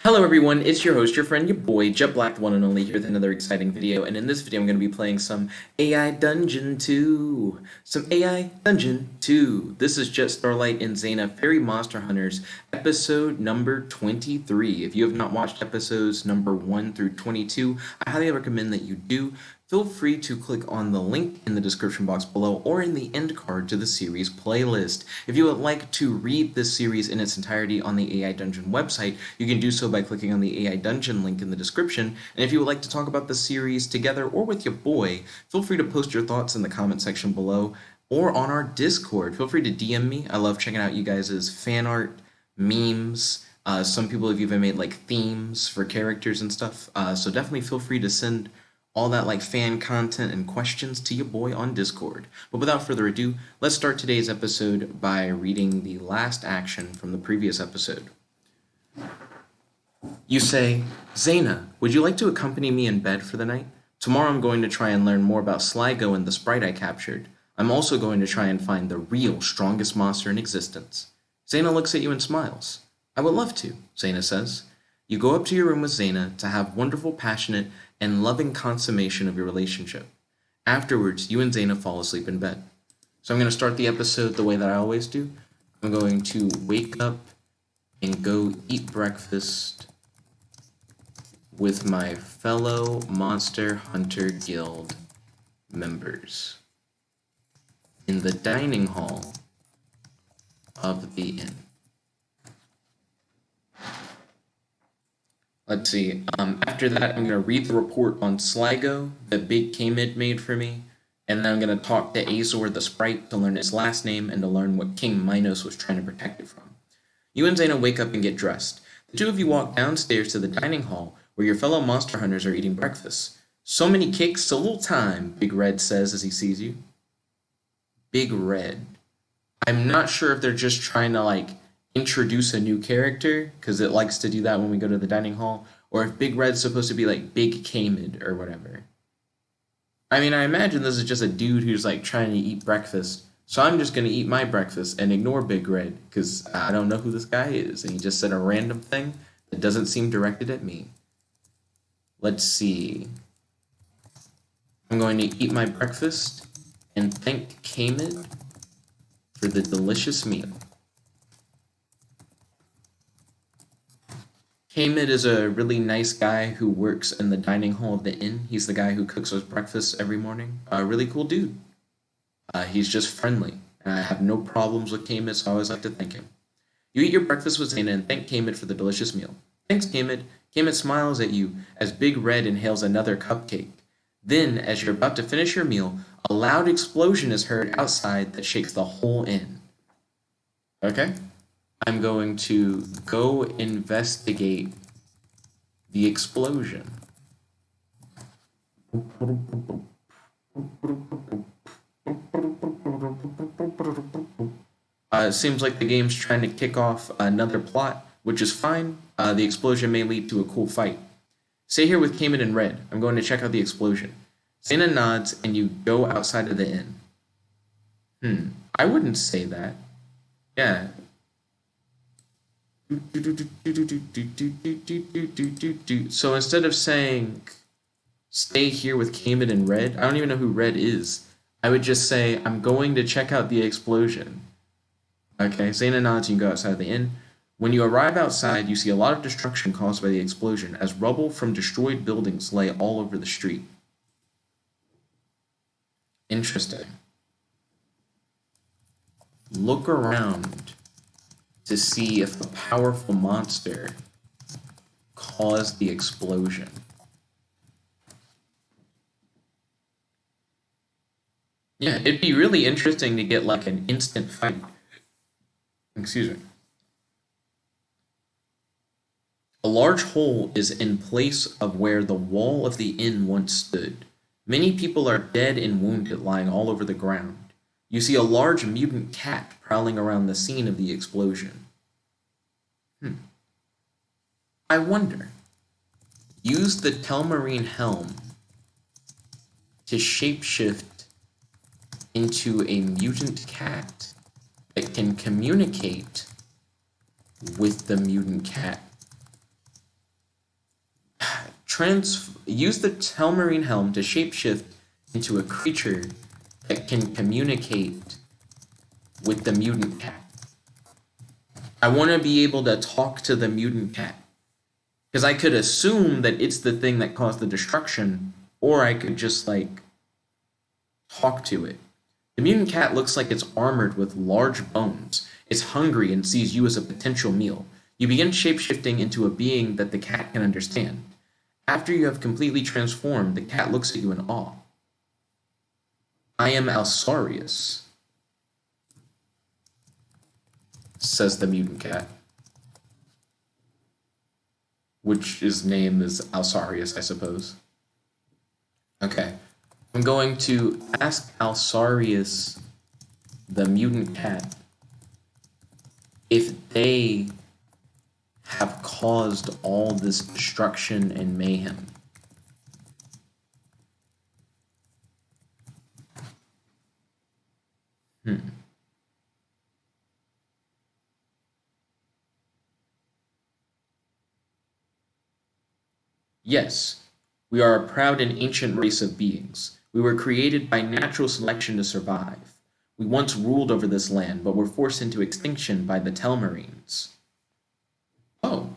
Hello everyone, it's your host, your friend, your boy, Jet Black, the one and only, here with another exciting video, and in this video I'm going to be playing some AI Dungeon 2. This is Jet Starlight and Zana, Fairy Monster Hunters, episode number 23. If you have not watched episodes number 1 through 22, I highly recommend that you do. Feel free to click on the link in the description box below or in the end card to the series playlist. If you would like to read this series in its entirety on the AI Dungeon website, you can do so by clicking on the AI Dungeon link in the description. And if you would like to talk about the series together or with your boy, feel free to post your thoughts in the comment section below or on our Discord. Feel free to DM me. I love checking out you guys' fan art, memes. Some people have even made like themes for characters and stuff. So definitely feel free to send all that like fan content and questions to your boy on Discord. But without further ado, let's start today's episode by reading the last action from the previous episode. You say, Zana, would you like to accompany me in bed for the night? Tomorrow I'm going to try and learn more about Sligo and the sprite I captured. I'm also going to try and find the real strongest monster in existence. Zana looks at you and smiles. I would love to, Zana says. You go up to your room with Zana to have wonderful, passionate, and loving consummation of your relationship. Afterwards, you and Zana fall asleep in bed. So I'm going to start the episode the way that I always do. I'm going to wake up and go eat breakfast with my fellow Monster Hunter Guild members in the dining hall of the inn. Let's see, after that, I'm going to read the report on Sligo that Big K-Mid made for me, and then I'm going to talk to Azor the Sprite to learn its last name and to learn what King Minos was trying to protect it from. You and Zana wake up and get dressed. The two of you walk downstairs to the dining hall where your fellow monster hunters are eating breakfast. So many cakes, so little time, Big Red says as he sees you. Big Red. I'm not sure if they're just trying to, introduce a new character, because it likes to do that when we go to the dining hall, or if Big Red's supposed to be, Big K-Mid or whatever. I mean, I imagine this is just a dude who's, trying to eat breakfast, so I'm just going to eat my breakfast and ignore Big Red, because I don't know who this guy is, and he just said a random thing that doesn't seem directed at me. Let's see. I'm going to eat my breakfast and thank K-Mid for the delicious meal. K-Mid is a really nice guy who works in the dining hall of the inn. He's the guy who cooks us breakfast every morning. A really cool dude. He's just friendly, and I have no problems with K-Mid, so I always like to thank him. You eat your breakfast with Zana and thank K-Mid for the delicious meal. Thanks, K-Mid. K-Mid smiles at you as Big Red inhales another cupcake. Then, as you're about to finish your meal, a loud explosion is heard outside that shakes the whole inn. Okay? I'm going to go investigate the explosion. It seems like the game's trying to kick off another plot, which is fine. The explosion may lead to a cool fight. Stay here with K-Mid and Red. I'm going to check out the explosion. Zana nods, and you go outside of the inn. I wouldn't say that. Yeah. So instead of saying, stay here with K-Mid and Red, I don't even know who Red is. I would just say, I'm going to check out the explosion. Okay, Zana nods and you go outside of the inn. When you arrive outside, you see a lot of destruction caused by the explosion, as rubble from destroyed buildings lay all over the street. Interesting. Look around to see if a powerful monster caused the explosion. Yeah, it'd be really interesting to get an instant fight. Excuse me. A large hole is in place of where the wall of the inn once stood. Many people are dead and wounded, lying all over the ground. You see a large mutant cat prowling around the scene of the explosion. I wonder. Use the Telmarine helm to shapeshift into a mutant cat that can communicate with the mutant cat use the Telmarine helm to shapeshift into a creature that can communicate with the mutant cat. I want to be able to talk to the mutant cat. Because I could assume that it's the thing that caused the destruction, or I could just, like, talk to it. The mutant cat looks like it's armored with large bones. It's hungry and sees you as a potential meal. You begin shapeshifting into a being that the cat can understand. After you have completely transformed, the cat looks at you in awe. I am Alsarius, says the mutant cat. Which his name is Alsarius, I suppose. Okay. I'm going to ask Alsarius, the mutant cat, if they have caused all this destruction and mayhem. Yes, we are a proud and ancient race of beings. We were created by natural selection to survive. We once ruled over this land, but were forced into extinction by the Telmarines. Oh,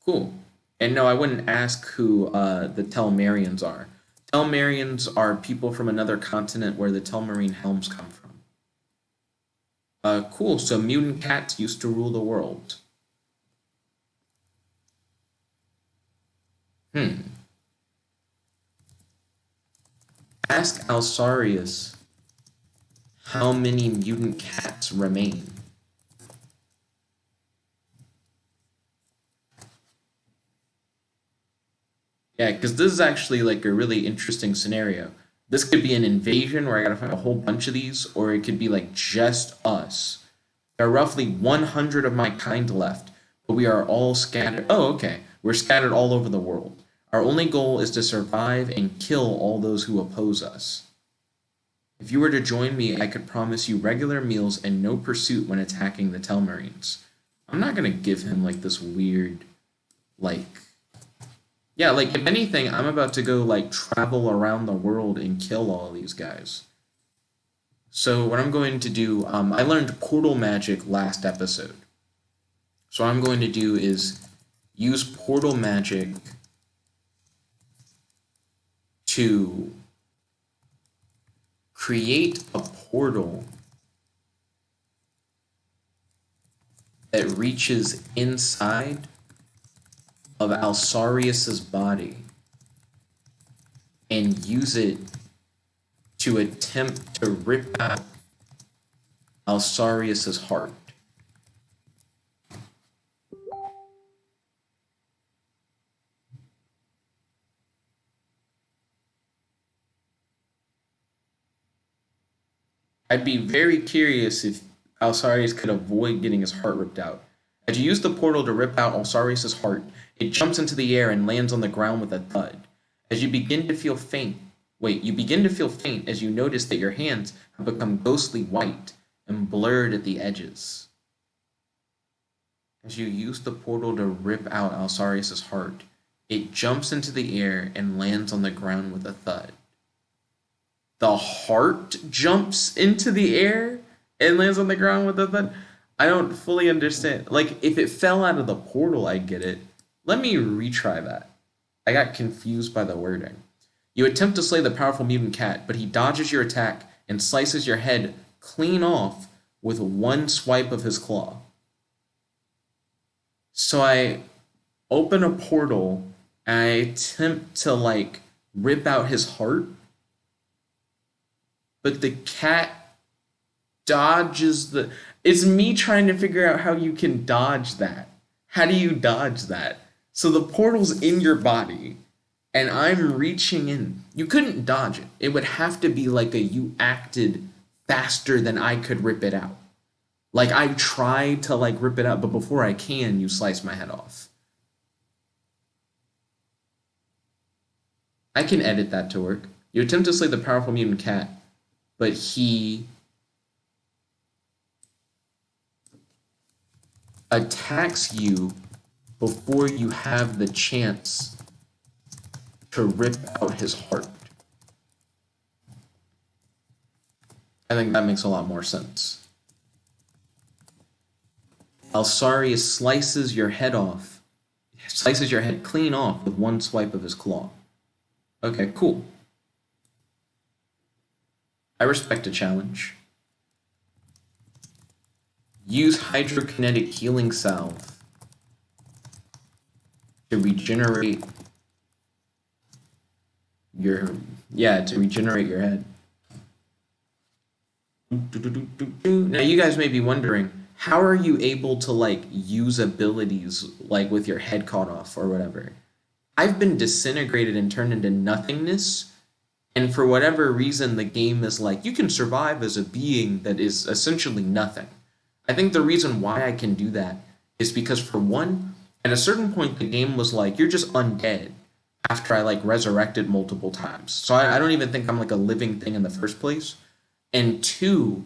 cool. And no, I wouldn't ask who the Telmarians are. Telmarians are people from another continent where the Telmarine helms come from. Cool, so mutant cats used to rule the world. Ask Alsarius how many mutant cats remain. Yeah, because this is actually like a really interesting scenario. This could be an invasion where I gotta find a whole bunch of these, or it could be like just us. There are roughly 100 of my kind left, but we are all scattered. Oh, okay. We're scattered all over the world. Our only goal is to survive and kill all those who oppose us. If you were to join me, I could promise you regular meals and no pursuit when attacking the Telmarines. I'm not gonna give him like this weird, like... Yeah, like if anything, I'm about to go like travel around the world and kill all these guys. So what I'm going to do, I learned portal magic last episode. So what I'm going to do is use portal magic to create a portal that reaches inside of Alsarius's body and use it to attempt to rip out Alsarius's heart. I'd be very curious if Alsarius could avoid getting his heart ripped out. As you use the portal to rip out Alsarius's heart, it jumps into the air and lands on the ground with a thud. As you begin to feel faint, as you notice that your hands have become ghostly white and blurred at the edges. As you use the portal to rip out Alsarius's heart, it jumps into the air and lands on the ground with a thud. The heart jumps into the air and lands on the ground with a thud? I don't fully understand. Like, if it fell out of the portal, I get it. Let me retry that. I got confused by the wording. You attempt to slay the powerful mutant cat, but he dodges your attack and slices your head clean off with one swipe of his claw. So I open a portal and I attempt to, like, rip out his heart, but the cat dodges the... It's me trying to figure out how you can dodge that. How do you dodge that? So the portal's in your body, and I'm reaching in. You couldn't dodge it. It would have to be like you acted faster than I could rip it out. Like, I tried to, like, rip it out, but before I can, you slice my head off. I can edit that to work. You attempt to slay the powerful mutant cat, but he attacks you before you have the chance to rip out his heart. I think that makes a lot more sense. Alsarius slices your head clean off with one swipe of his claw. Okay, cool. I respect a challenge. Use hydrokinetic healing salve to regenerate your head. Now you guys may be wondering, how are you able to like use abilities like with your head cut off or whatever? I've been disintegrated and turned into nothingness, and for whatever reason the game is like, you can survive as a being that is essentially nothing. I think the reason why I can do that is because, for one, at a certain point the game was like, you're just undead after I like resurrected multiple times. So I don't even think I'm like a living thing in the first place. And two,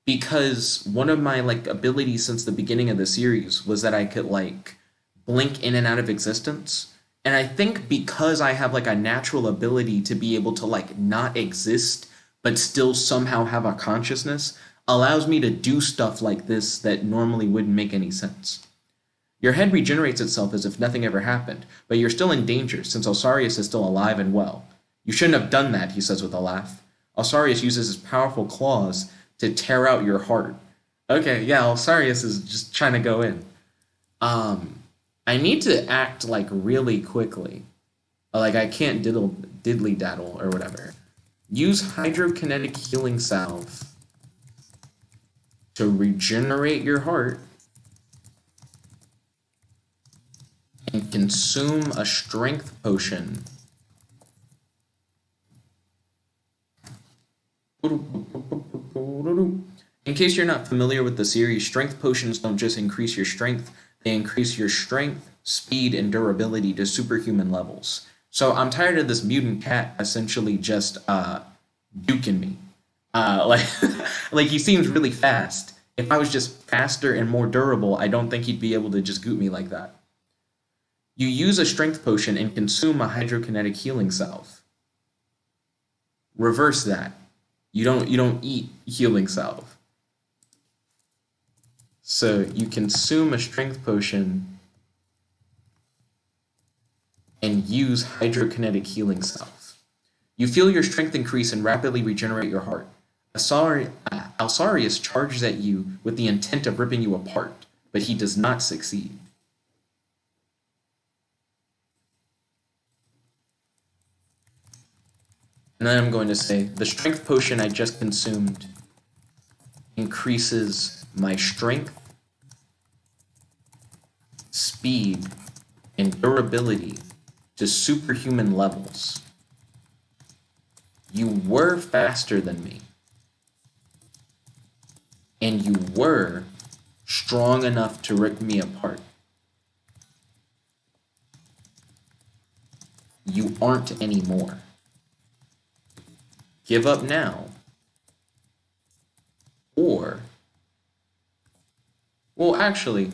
because one of my like abilities since the beginning of the series was that I could like blink in and out of existence. And I think because I have like a natural ability to be able to like not exist but still somehow have a consciousness, allows me to do stuff like this that normally wouldn't make any sense. Your head regenerates itself as if nothing ever happened, but you're still in danger since Alsarius is still alive and well. You shouldn't have done that, he says with a laugh. Alsarius uses his powerful claws to tear out your heart. Okay, yeah, Alsarius is just trying to go in. I need to act like really quickly. Like I can't diddly daddle or whatever. Use hydrokinetic healing salve to regenerate your heart and consume a strength potion. In case you're not familiar with the series, strength potions don't just increase your strength, they increase your strength, speed, and durability to superhuman levels. So I'm tired of this mutant cat essentially just duking me. Like he seems really fast. If I was just faster and more durable, I don't think he'd be able to just goot me like that. You use a strength potion and consume a hydrokinetic healing salve. Reverse that. You don't eat healing salve. So you consume a strength potion and use hydrokinetic healing salve. You feel your strength increase and rapidly regenerate your heart. Alsarius charges at you with the intent of ripping you apart, but he does not succeed. And then I'm going to say, the strength potion I just consumed increases my strength, speed, and durability to superhuman levels. You were faster than me. And you were strong enough to rip me apart. You aren't anymore. Give up now. Or, well, actually,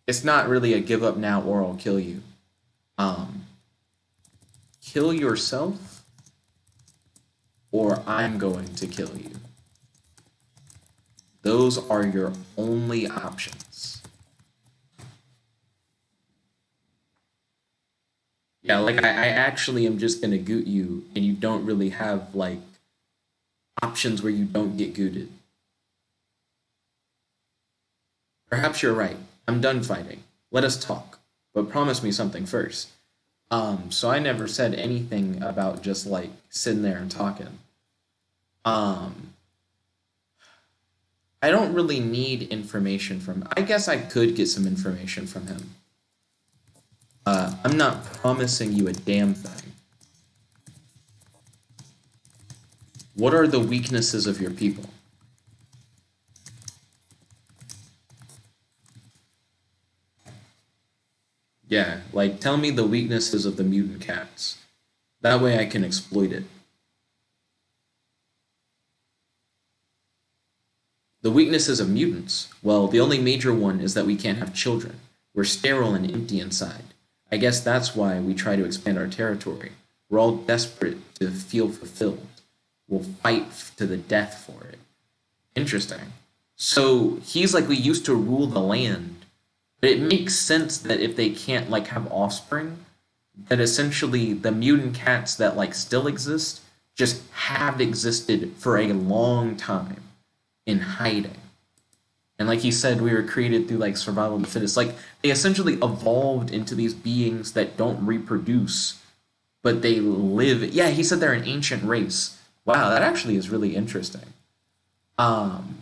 it's not really a give up now or I'll kill you. Kill yourself, or I'm going to kill you. Those are your only options. Yeah, like I actually am just gonna goot you, and you don't really have like options where you don't get gooted. Perhaps you're right. I'm done fighting. Let us talk, but promise me something first. So I never said anything about just like sitting there and talking. I don't really need information from. I guess I could get some information from him. I'm not promising you a damn thing. What are the weaknesses of your people? Yeah, like tell me the weaknesses of the mutant cats. That way I can exploit it. The weaknesses of mutants? Well, the only major one is that we can't have children. We're sterile and empty inside. I guess that's why we try to expand our territory. We're all desperate to feel fulfilled. We'll fight to the death for it. Interesting. So he's like, we used to rule the land, but it makes sense that if they can't like have offspring, that essentially the mutant cats that like still exist just have existed for a long time in hiding. And like he said, we were created through like survival of the fittest. Like they essentially evolved into these beings that don't reproduce, but they live. Yeah, he said they're an ancient race. Wow, that actually is really interesting. Um,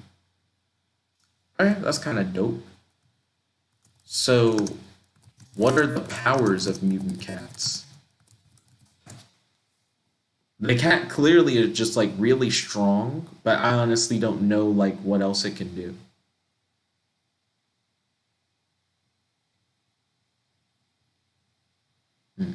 Alright, that's kind of dope. So, what are the powers of mutant cats? The cat clearly is just like really strong, but I honestly don't know like what else it can do. Hmm.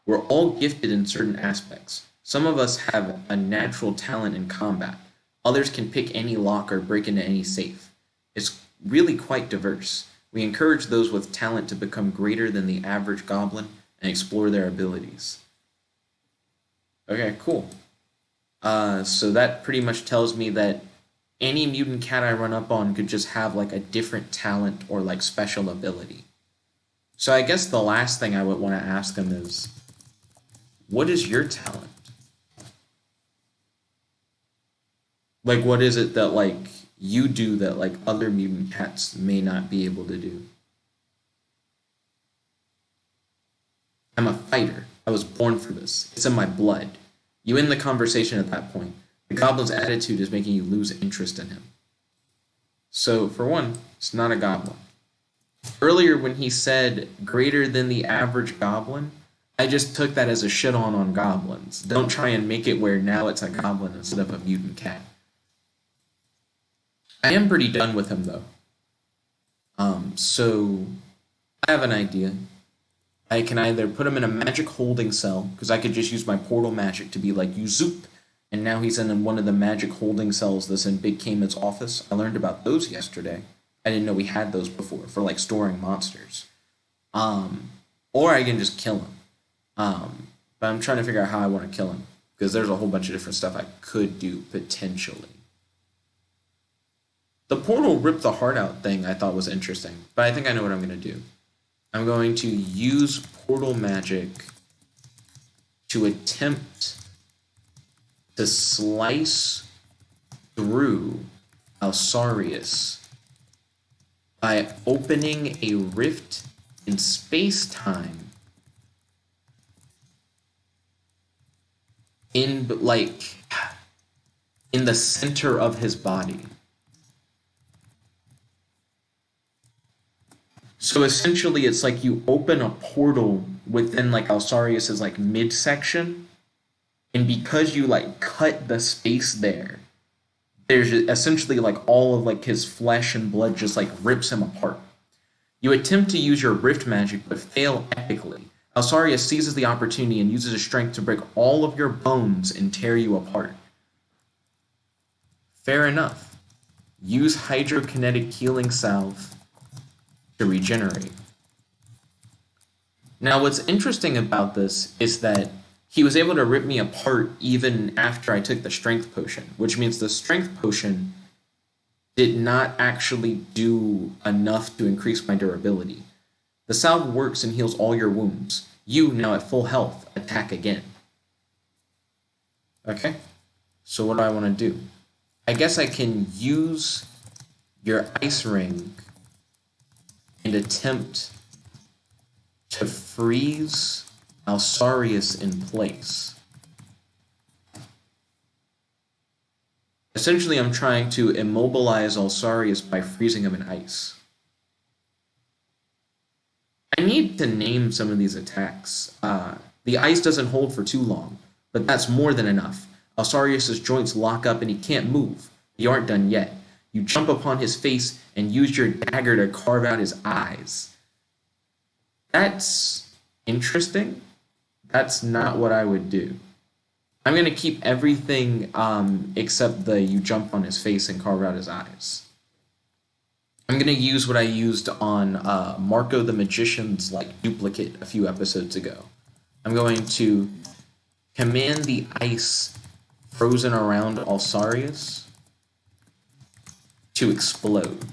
We're all gifted in certain aspects. Some of us have a natural talent in combat. Others can pick any lock or break into any safe. It's really quite diverse. We encourage those with talent to become greater than the average goblin and explore their abilities. Okay, cool. So that pretty much tells me that any mutant cat I run up on could just have like a different talent or like special ability. So I guess the last thing I would want to ask them is, what is your talent? Like, what is it that like you do that like other mutant cats may not be able to do? I'm a fighter. I was born for this. It's in my blood. You end the conversation at that point. The goblin's attitude is making you lose interest in him. So, for one, it's not a goblin. Earlier, when he said greater than the average goblin, I just took that as a shit on goblins. Don't try and make it where now it's a goblin instead of a mutant cat. I am pretty done with him, though. So, I have an idea. I can either put him in a magic holding cell, because I could just use my portal magic to be like, you zoop, and now he's in one of the magic holding cells that's in Big Cayman's office. I learned about those yesterday. I didn't know we had those before for like storing monsters. Or I can just kill him. But I'm trying to figure out how I want to kill him, because there's a whole bunch of different stuff I could do potentially. The portal rip the heart out thing I thought was interesting, but I think I know what I'm going to do. I'm going to use portal magic to attempt to slice through Alsarius by opening a rift in space-time in the center of his body. So essentially, it's like you open a portal within like Alsarius's like midsection, and because you like cut the space there, there's essentially like all of like his flesh and blood just like rips him apart. You attempt to use your rift magic, but fail epically. Alsarius seizes the opportunity and uses his strength to break all of your bones and tear you apart. Fair enough. Use hydrokinetic healing salve to regenerate. Now, what's interesting about this is that he was able to rip me apart even after I took the strength potion, which means the strength potion did not actually do enough to increase my durability. The salve works and heals all your wounds. You, now at full health, attack again. Okay, so what do I want to do? I guess I can use your ice ring and attempt to freeze Alsarius in place. Essentially, I'm trying to immobilize Alsarius by freezing him in ice. I need to name some of these attacks. The ice doesn't hold for too long, but that's more than enough. Alsarius' joints lock up and he can't move. You aren't done yet. You jump upon his face and use your dagger to carve out his eyes. That's interesting. That's not what I would do. I'm gonna keep everything except the you jump on his face and carve out his eyes. I'm gonna use what I used on Marco the Magician's like duplicate a few episodes ago. I'm going to command the ice frozen around Alsarius to explode.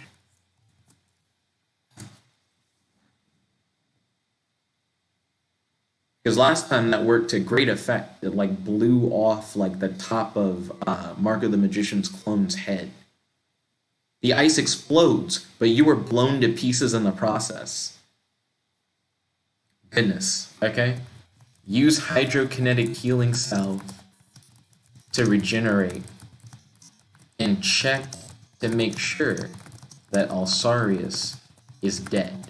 Because last time that worked to great effect. It like blew off like the top of Marco the Magician's clone's head. The ice explodes, but you were blown to pieces in the process. Goodness, okay? Use hydrokinetic healing salve to regenerate and check to make sure that Alsarius is dead.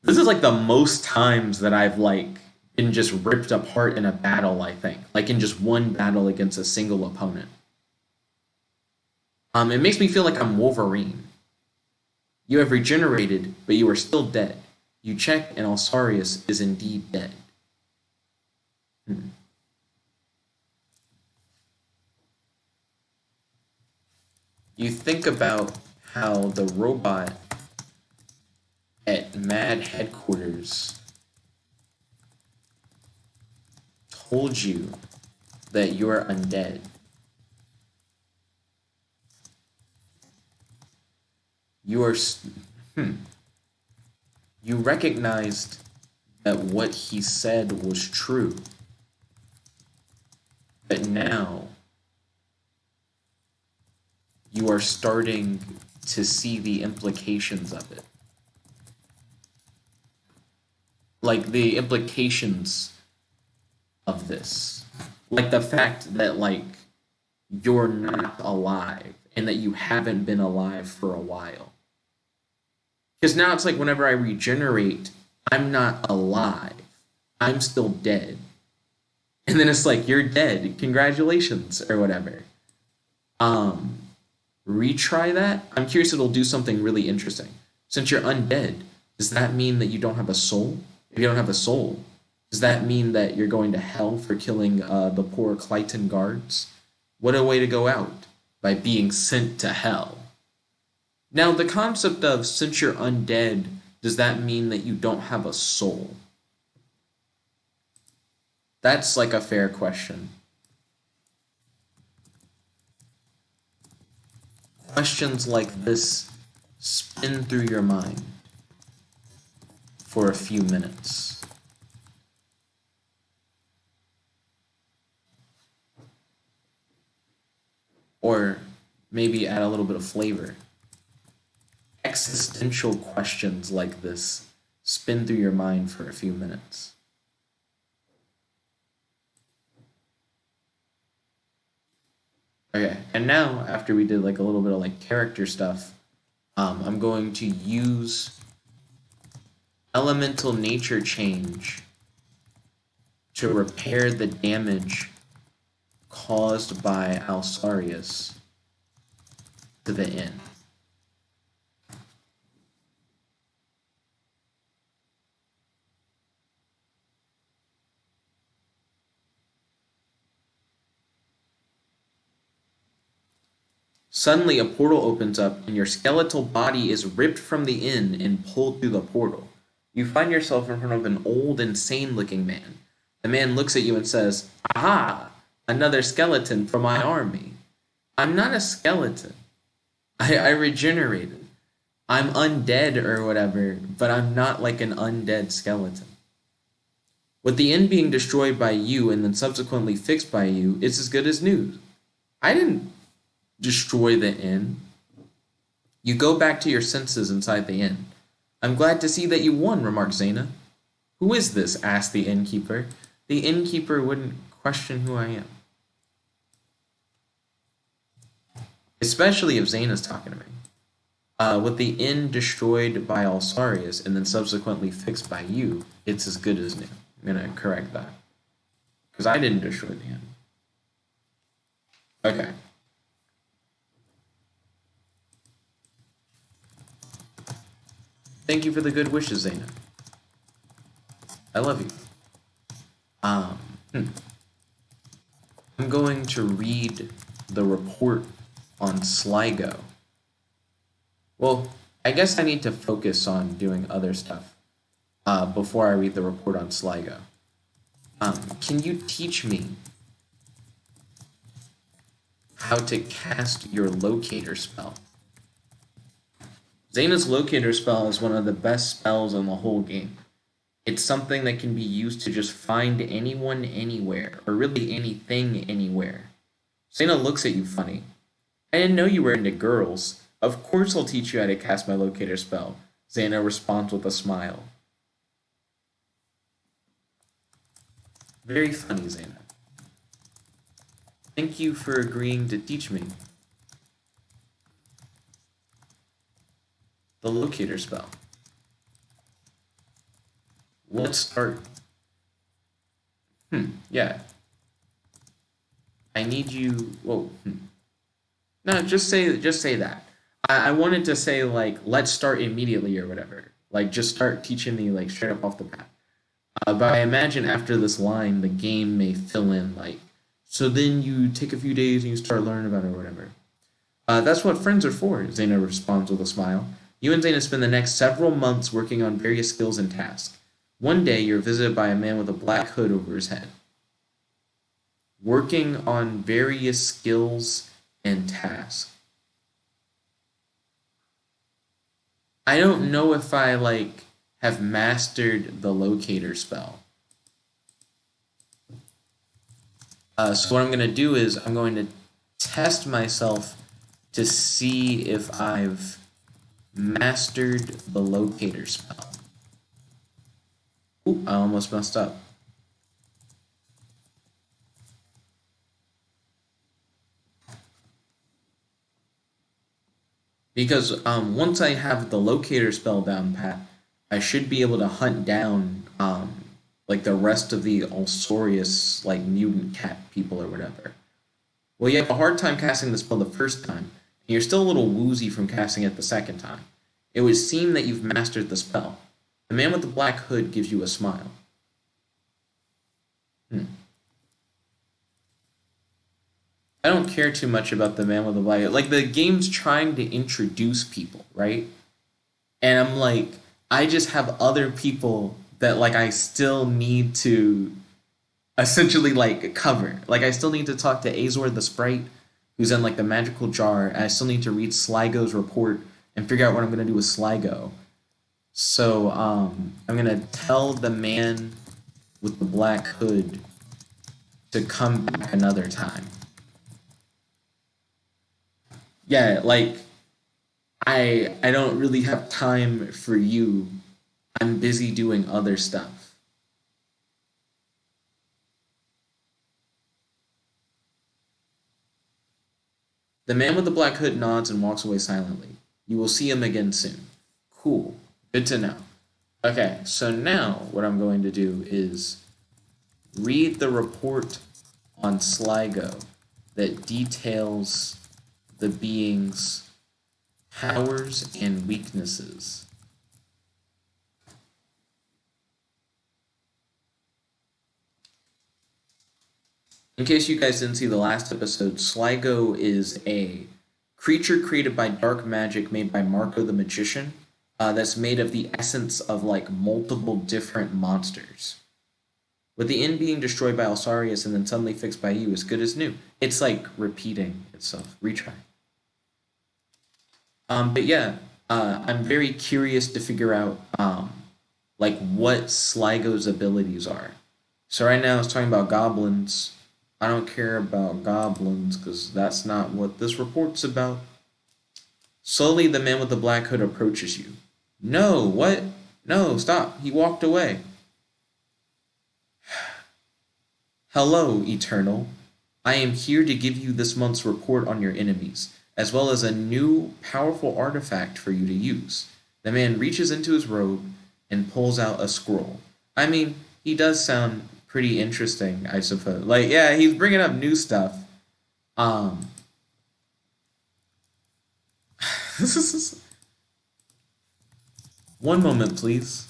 This is like the most times that I've like been just ripped apart in a battle, I think. Like in just one battle against a single opponent. It makes me feel like I'm Wolverine. You have regenerated, but you are still dead. You check and Alsarius is indeed dead. You think about how the robot at Mad Headquarters told you that you're undead. You are... You recognized that what he said was true. But now you are starting to see the implications of it. Like the implications of this. Like the fact that like you're not alive and that you haven't been alive for a while. Because now it's like whenever I regenerate, I'm not alive. I'm still dead. And then it's like, you're dead. Congratulations, or whatever. Retry that? I'm curious it'll do something really interesting. Since you're undead, does that mean that you don't have a soul? If you don't have a soul, does that mean that you're going to hell for killing the poor Clyton guards? What a way to go out, by being sent to hell. Now, the concept of, since you're undead, does that mean that you don't have a soul? That's like a fair question. Questions like this spin through your mind for a few minutes. Or maybe add a little bit of flavor. Existential questions like this spin through your mind for a few minutes. Okay, and now after we did like a little bit of like character stuff, I'm going to use elemental nature change to repair the damage caused by Alsarius to the inn. Suddenly, a portal opens up, and your skeletal body is ripped from the inn and pulled through the portal. You find yourself in front of an old, insane-looking man. The man looks at you and says, "Aha! Another skeleton for my army." "I'm not a skeleton. I regenerated. I'm undead or whatever, but I'm not like an undead skeleton. With the inn being destroyed by you and then subsequently fixed by you, it's as good as news. I didn't destroy the inn. You go back to your senses inside the inn. I'm glad to see that you won," remarked Zana. "Who is this?" asked the innkeeper. The innkeeper wouldn't question who I am. Especially if Zana's talking to me. With the inn destroyed by Alsarius and then subsequently fixed by you, it's as good as new. I'm going to correct that. Because I didn't destroy the inn. Okay. Thank you for the good wishes, Zana. I love you. Um, hmm. I'm going to read the report on Sligo. Well, I guess I need to focus on doing other stuff before I read the report on Sligo. Can you teach me how to cast your locator spell? Zana's locator spell is one of the best spells in the whole game. It's something that can be used to just find anyone anywhere, or really anything anywhere. Zana looks at you funny. I didn't know you were into girls. Of course I'll teach you how to cast my locator spell. Zana responds with a smile. Very funny, Zana. Thank you for agreeing to teach me the locator spell. Let's start. Yeah. I need you. Whoa. No, just say that. I wanted to say like let's start immediately or whatever. Like just start teaching me like straight up off the bat. But I imagine after this line, the game may fill in like. So then you take a few days and you start learning about it or whatever. That's what friends are for. Zana responds with a smile. You and Zana spend the next several months working on various skills and tasks. One day, you're visited by a man with a black hood over his head. Working on various skills and tasks. I don't know if I, like, have mastered the locator spell. So what I'm going to do is I'm going to test myself to see if I've mastered the locator spell. Ooh, I almost messed up. Because once I have the locator spell down pat, I should be able to hunt down like the rest of the Alsorius like mutant cat people or whatever. Well, you have a hard time casting the spell the first time, and you're still a little woozy from casting it the second time. It would seem that you've mastered the spell. The man with the black hood gives you a smile. I don't care too much about the man with the black hood. Like, the game's trying to introduce people, right? And I'm like, I just have other people that, like, I still need to essentially, like, cover. Like, I still need to talk to Azor the Sprite, who's in, like, the magical jar, and I still need to read Sligo's report and figure out what I'm going to do with Sligo. So, I'm going to tell the man with the black hood to come back another time. Yeah, like, I don't really have time for you. I'm busy doing other stuff. The man with the black hood nods and walks away silently. You will see him again soon. Cool. Good to know. Okay, so now what I'm going to do is read the report on Sligo that details the being's powers and weaknesses. In case you guys didn't see the last episode, Sligo is a creature created by dark magic made by Marco the Magician that's made of the essence of like multiple different monsters. With the inn being destroyed by Alsarius and then suddenly fixed by you, as good as new. It's like repeating itself. Retry. But yeah, I'm very curious to figure out like what Sligo's abilities are. So right now it's talking about goblins. I don't care about goblins because that's not what this report's about. Slowly, the man with the black hood approaches you. No, what? No, stop. He walked away. Hello, Eternal. I am here to give you this month's report on your enemies, as well as a new, powerful artifact for you to use. The man reaches into his robe and pulls out a scroll. I mean, he does sound pretty interesting, I suppose. Like, yeah, he's bringing up new stuff. One moment, please.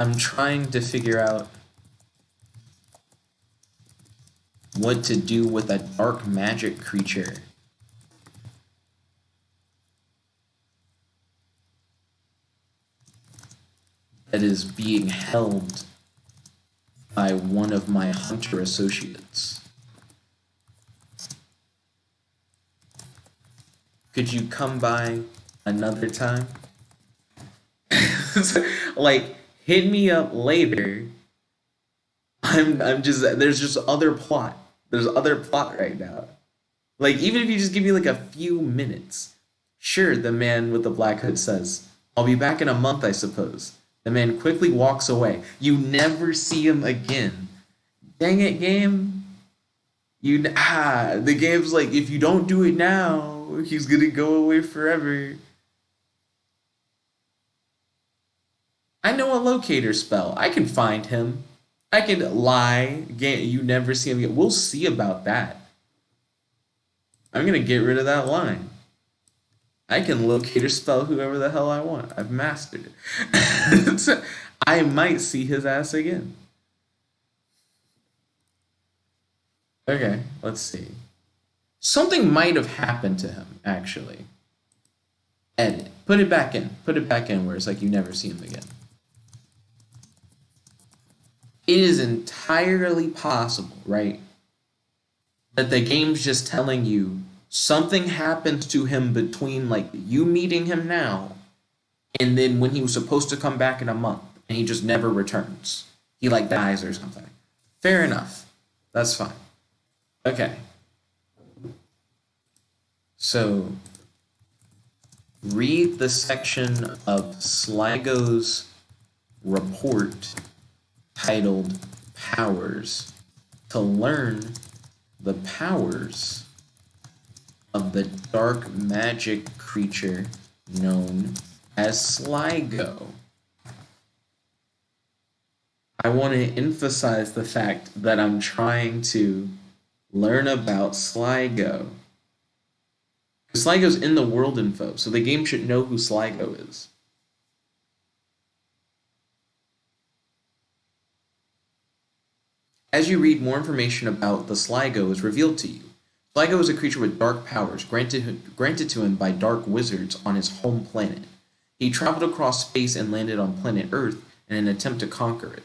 I'm trying to figure out what to do with a dark magic creature that is being held by one of my hunter associates. Could you come by another time? Like, hit me up later. I'm just, there's just other plot. There's other plot right now. Like, even if you just give me like a few minutes. Sure, the man with the black hood says, I'll be back in a month, I suppose. The man quickly walks away. You never see him again. Dang it, game. The game's like, if you don't do it now, he's gonna go away forever. I know a locator spell. I can find him. I can lie. You never see him again. We'll see about that. I'm gonna get rid of that line. I can locator spell whoever the hell I want. I've mastered it. I might see his ass again. Okay, let's see. Something might have happened to him, actually. Edit. Put it back in. Put it back in where it's like you never see him again. It is entirely possible, right, that the game's just telling you something happened to him between, like, you meeting him now and then when he was supposed to come back in a month and he just never returns. He, like, dies or something. Fair enough. That's fine. Okay. So, read the section of Sligo's report titled Powers to learn the powers of the dark magic creature known as Sligo. I want to emphasize the fact that I'm trying to learn about Sligo. Sligo's in the world info, so the game should know who Sligo is. As you read, more information about the Sligo is revealed to you. Sligo is a creature with dark powers granted to him by dark wizards on his home planet. He traveled across space and landed on planet Earth in an attempt to conquer it.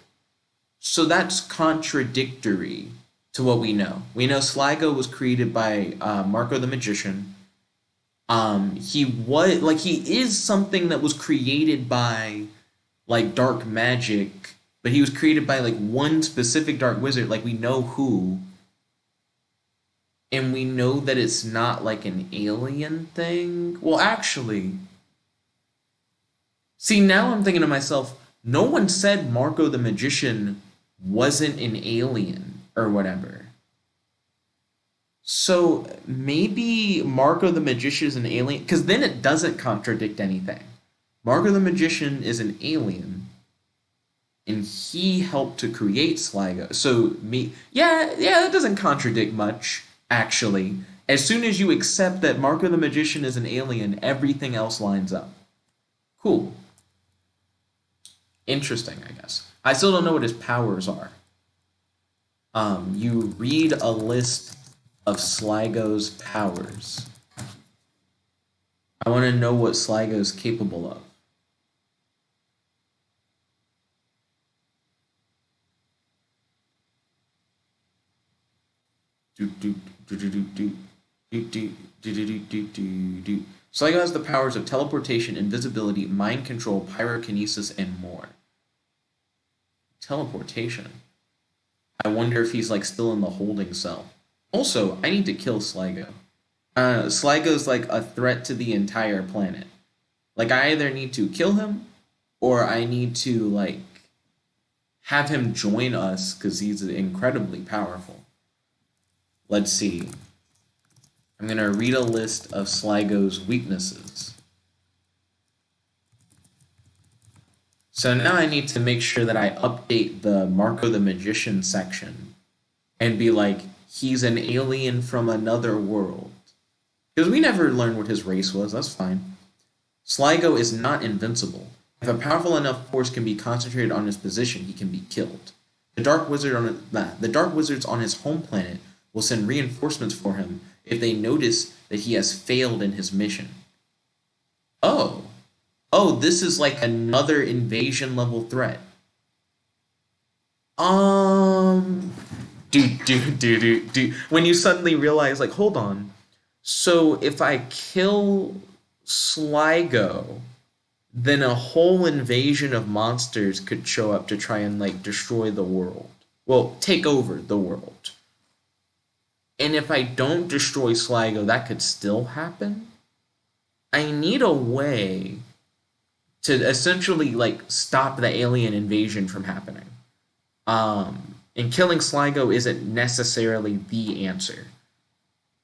So that's contradictory to what we know. We know Sligo was created by Marco the Magician. He is something that was created by, like, dark magic, but he was created by, like, one specific dark wizard. Like, we know who. And we know that it's not, like, an alien thing. Well, actually, see, now I'm thinking to myself, no one said Marco the Magician wasn't an alien or whatever. So maybe Marco the Magician is an alien, because then it doesn't contradict anything. Marco the Magician is an alien, and he helped to create Sligo. So that doesn't contradict much, actually. As soon as you accept that Marco the Magician is an alien, everything else lines up. Cool. Interesting, I guess. I still don't know what his powers are. You read a list of Sligo's powers. I want to know what Sligo's capable of. Sligo has the powers of teleportation, invisibility, mind control, pyrokinesis, and more. Teleportation. I wonder if he's, like, still in the holding cell. Also, I need to kill Sligo. Sligo's, like, a threat to the entire planet. Like, I either need to kill him, or I need to, like, have him join us, because he's incredibly powerful. Let's see. I'm going to read a list of Sligo's weaknesses. So now I need to make sure that I update the Marco the Magician section and be like, he's an alien from another world. Because we never learned what his race was, that's fine. Sligo is not invincible. If a powerful enough force can be concentrated on his position, he can be killed. The dark wizards on his home planet will send reinforcements for him if they notice that he has failed in his mission. Oh. Oh, this is like another invasion level threat. Dude. When you suddenly realize, like, hold on. So if I kill Sligo, then a whole invasion of monsters could show up to try and, like, destroy the world. Well, take over the world. And if I don't destroy Sligo, that could still happen? I need a way to essentially, like, stop the alien invasion from happening. And killing Sligo isn't necessarily the answer.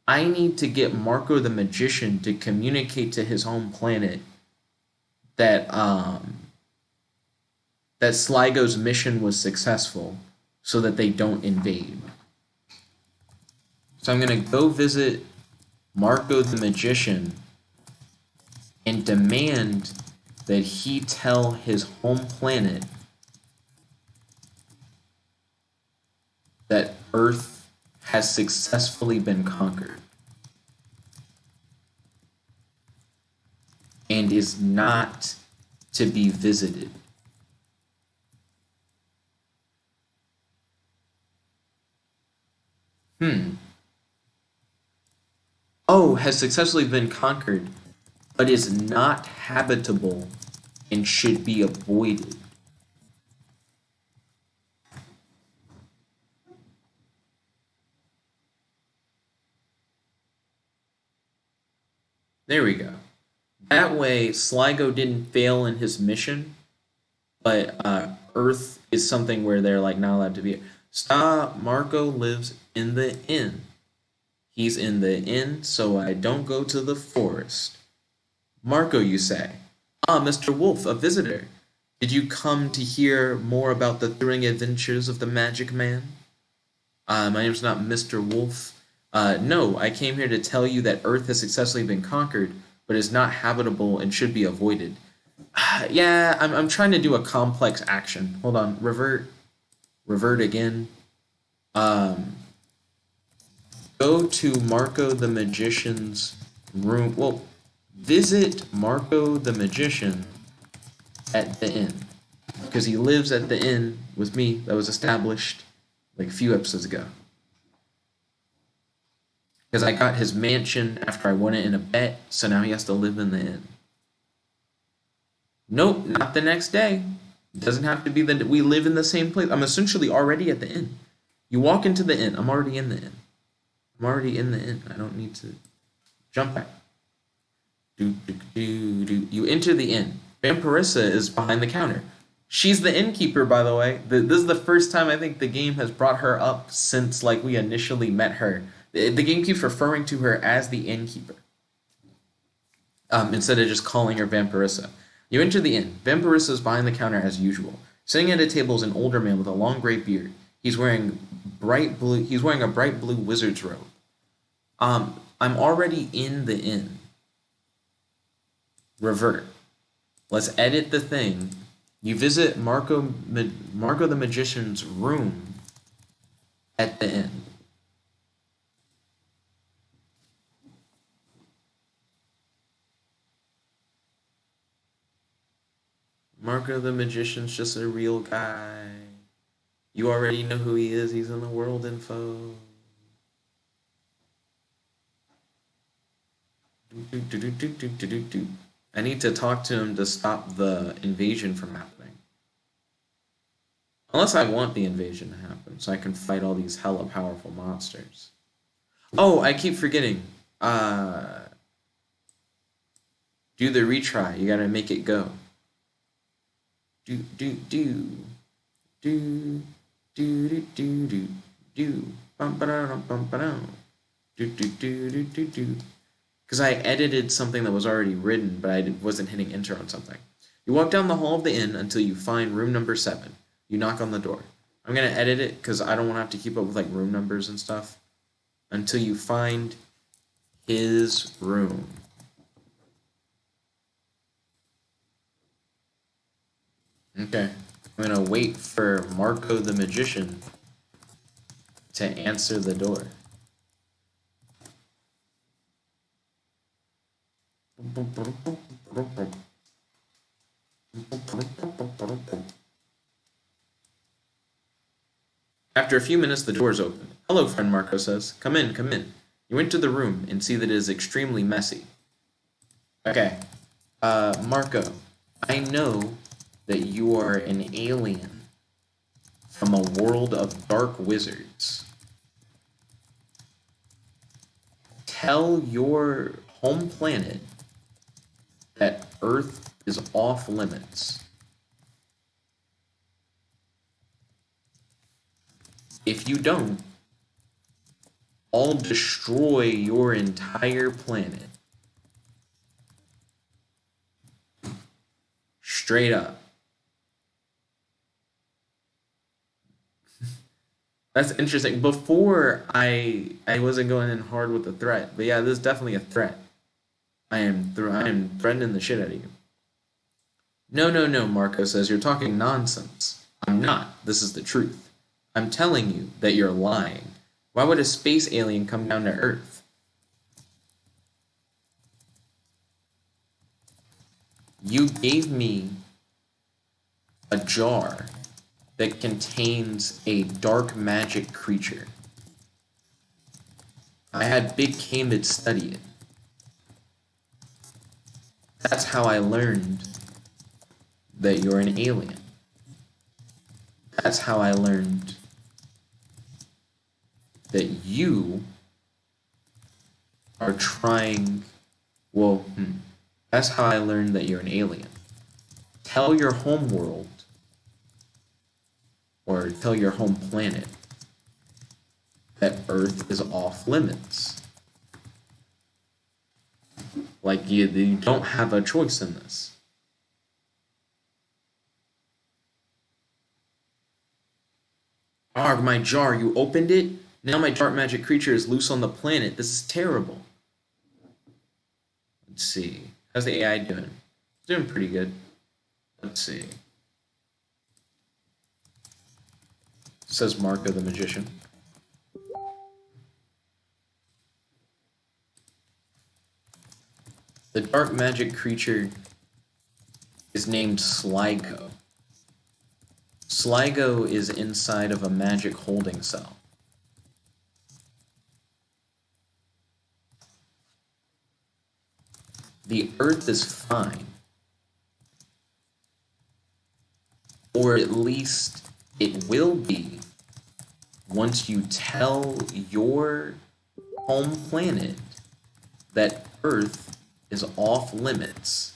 I need to get Marco the Magician to communicate to his home planet that that Sligo's mission was successful so that they don't invade. So I'm going to go visit Marco the Magician and demand that he tell his home planet that Earth has successfully been conquered and is not to be visited. Oh, has successfully been conquered, but is not habitable and should be avoided. There we go. That way, Sligo didn't fail in his mission, but Earth is something where they're, like, not allowed to be. Stop. Marco lives in the inn. He's in the inn, so I don't go to the forest. Marco, you say? Ah, Mr. Wolf, a visitor. Did you come to hear more about the thrilling adventures of the magic man? My name's not Mr. Wolf. No, I came here to tell you that Earth has successfully been conquered, but is not habitable and should be avoided. Yeah, I'm trying to do a complex action. Hold on, revert again. Go to Marco the Magician's room. Well, visit Marco the Magician at the inn, because he lives at the inn with me. That was established like a few episodes ago. Because I got his mansion after I won it in a bet, so now he has to live in the inn. Nope, not the next day. It doesn't have to be that we live in the same place. I'm essentially already at the inn. You walk into the inn. I'm already in the inn. I'm already in the inn. I don't need to jump back. You enter the inn. Vampirissa is behind the counter. She's the innkeeper, by the way. This is the first time I think the game has brought her up since, like, we initially met her. The game keeps referring to her as the innkeeper, instead of just calling her Vampirissa. You enter the inn. Vampirissa is behind the counter as usual. Sitting at a table is an older man with a long gray beard. He's wearing a bright blue wizard's robe. I'm already in the inn. Revert. Let's edit the thing. You visit Marco the Magician's room at the inn. Marco the Magician's just a real guy. You already know who he is. He's in the world info. I need to talk to him to stop the invasion from happening. Unless I want the invasion to happen, so I can fight all these hella powerful monsters. Oh, I keep forgetting. Do the retry. You gotta make it go. Do. Because I edited something that was already written, but I wasn't hitting enter on something. You walk down the hall of the inn until you find room number 7. You knock on the door. I'm going to edit it because I don't want to have to keep up with, like, room numbers and stuff. Until you find his room. Okay. I'm going to wait for Marco the Magician to answer the door. After a few minutes, the doors open. Hello, friend, Marco says. Come in, come in. You enter the room and see that it is extremely messy. Okay. Marco, I know that you are an alien from a world of dark wizards. Tell your home planet that Earth is off limits. If you don't, I'll destroy your entire planet. Straight up. That's interesting. Before, I wasn't going in hard with the threat, but yeah, this is definitely a threat. I am threatening the shit out of you. No, Marco says, you're talking nonsense. I'm not. This is the truth. I'm telling you that you're lying. Why would a space alien come down to Earth? You gave me a jar that contains a dark magic creature. I had Big Camid study it. That's how I learned that you're an alien. That's how I learned that you are trying... That's how I learned that you're an alien. Tell your home world, or tell your home planet, that Earth is off limits. Like, you don't have a choice in this. Ah, my jar, you opened it? Now my dark magic creature is loose on the planet. This is terrible. Let's see. How's the AI doing? It's doing pretty good. Let's see. Says Marco the Magician. The dark magic creature is named Sligo. Sligo is inside of a magic holding cell. The Earth is fine. Or at least it will be once you tell your home planet that Earth is off limits.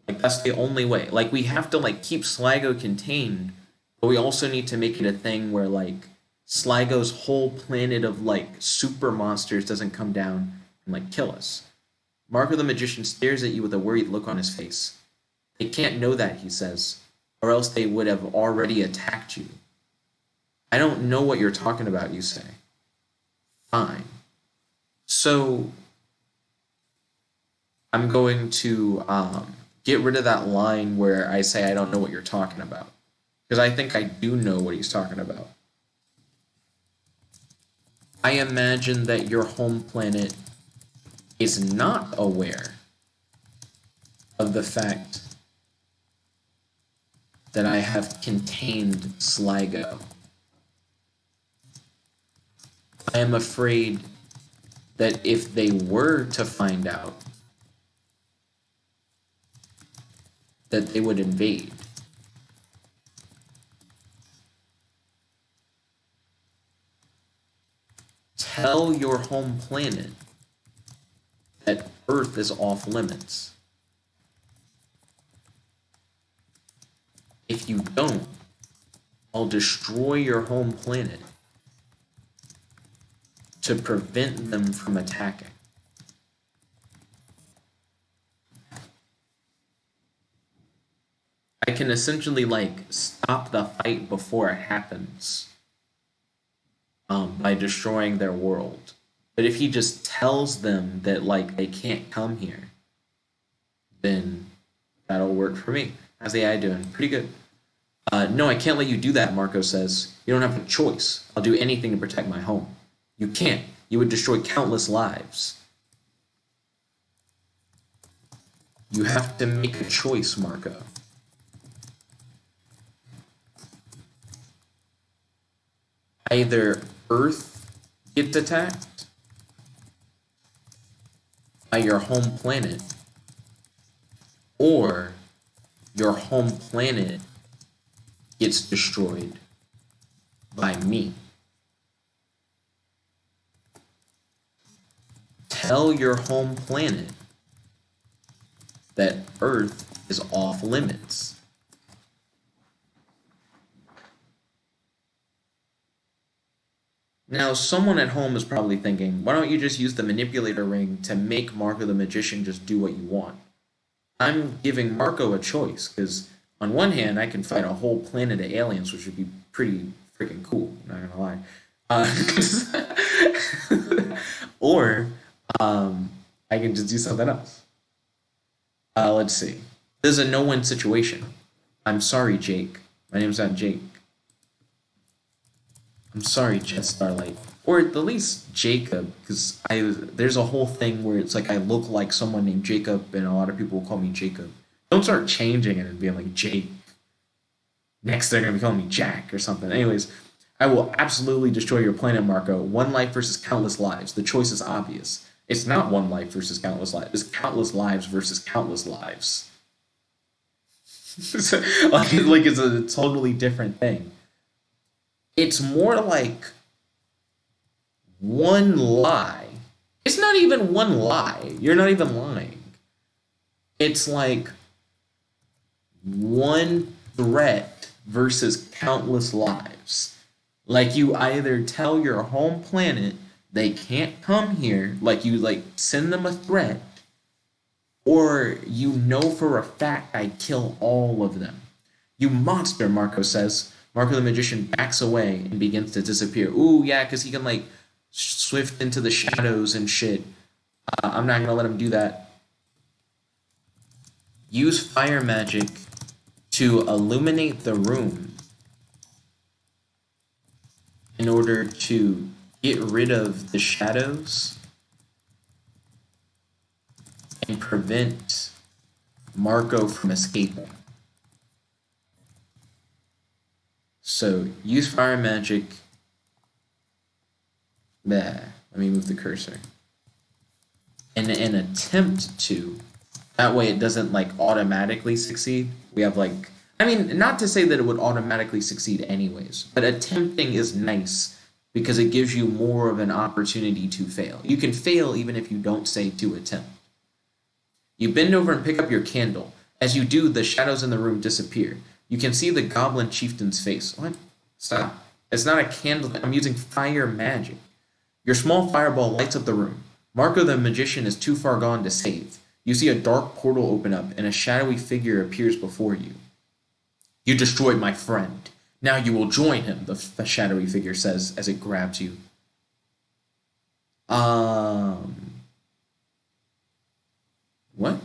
Like, that's the only way. Like, we have to, like, keep Sligo contained, but we also need to make it a thing where, like, Sligo's whole planet of, like, super monsters doesn't come down and, like, kill us. Marco the Magician stares at you with a worried look on his face. They can't know that, he says, or else they would have already attacked you. I don't know what you're talking about, you say. Fine. So, I'm going to get rid of that line where I say I don't know what you're talking about. Because I think I do know what he's talking about. I imagine that your home planet is not aware of the fact that I have contained Sligo. I am afraid that if they were to find out, that they would invade. Tell your home planet that Earth is off limits. If you don't, I'll destroy your home planet to prevent them from attacking. I can essentially, like, stop the fight before it happens by destroying their world. But if he just tells them that, like, they can't come here, then that'll work for me. How's the AI doing? Pretty good. No, I can't let you do that, Marco says. You don't have a choice. I'll do anything to protect my home. You can't. You would destroy countless lives. You have to make a choice, Marco. Either Earth gets attacked by your home planet, or your home planet gets destroyed by me. Tell your home planet that Earth is off limits. Now, someone at home is probably thinking, why don't you just use the manipulator ring to make Marco the Magician just do what you want? I'm giving Marco a choice, because on one hand, I can fight a whole planet of aliens, which would be pretty freaking cool, not gonna lie. Or I can just do something else. Let's see. This is a no-win situation. I'm sorry, Jake. My name's not Jake. I'm sorry, Jet Starlight. Or at the least Jacob, because there's a whole thing where it's like I look like someone named Jacob, and a lot of people will call me Jacob. Don't start changing it and being like Jake. Next they're gonna be calling me Jack or something. Anyways, I will absolutely destroy your planet, Marco. One life versus countless lives. The choice is obvious. It's not one life versus countless lives. It's countless lives versus countless lives. like it's a totally different thing. It's more like one lie. It's not even one lie. You're not even lying. It's like one threat versus countless lives. Like you either tell your home planet they can't come here, like you like send them a threat, or you know for a fact I kill all of them. You monster, Marco says. Marco the Magician backs away and begins to disappear. Ooh, yeah, because he can, like, swift into the shadows and shit. I'm not going to let him do that. Use fire magic to illuminate the room in order to get rid of the shadows and prevent Marco from escaping. So, use fire magic. Let me move the cursor. And an attempt to. That way it doesn't, like, automatically succeed. We have, like... I mean, not to say that it would automatically succeed anyways, but attempting is nice because it gives you more of an opportunity to fail. You can fail even if you don't say to attempt. You bend over and pick up your candle. As you do, the shadows in the room disappear. You can see the goblin chieftain's face. What? Stop. It's not a candle. I'm using fire magic. Your small fireball lights up the room. Marco the Magician is too far gone to save. You see a dark portal open up, and a shadowy figure appears before you. You destroyed my friend. Now you will join him, the shadowy figure says as it grabs you. What?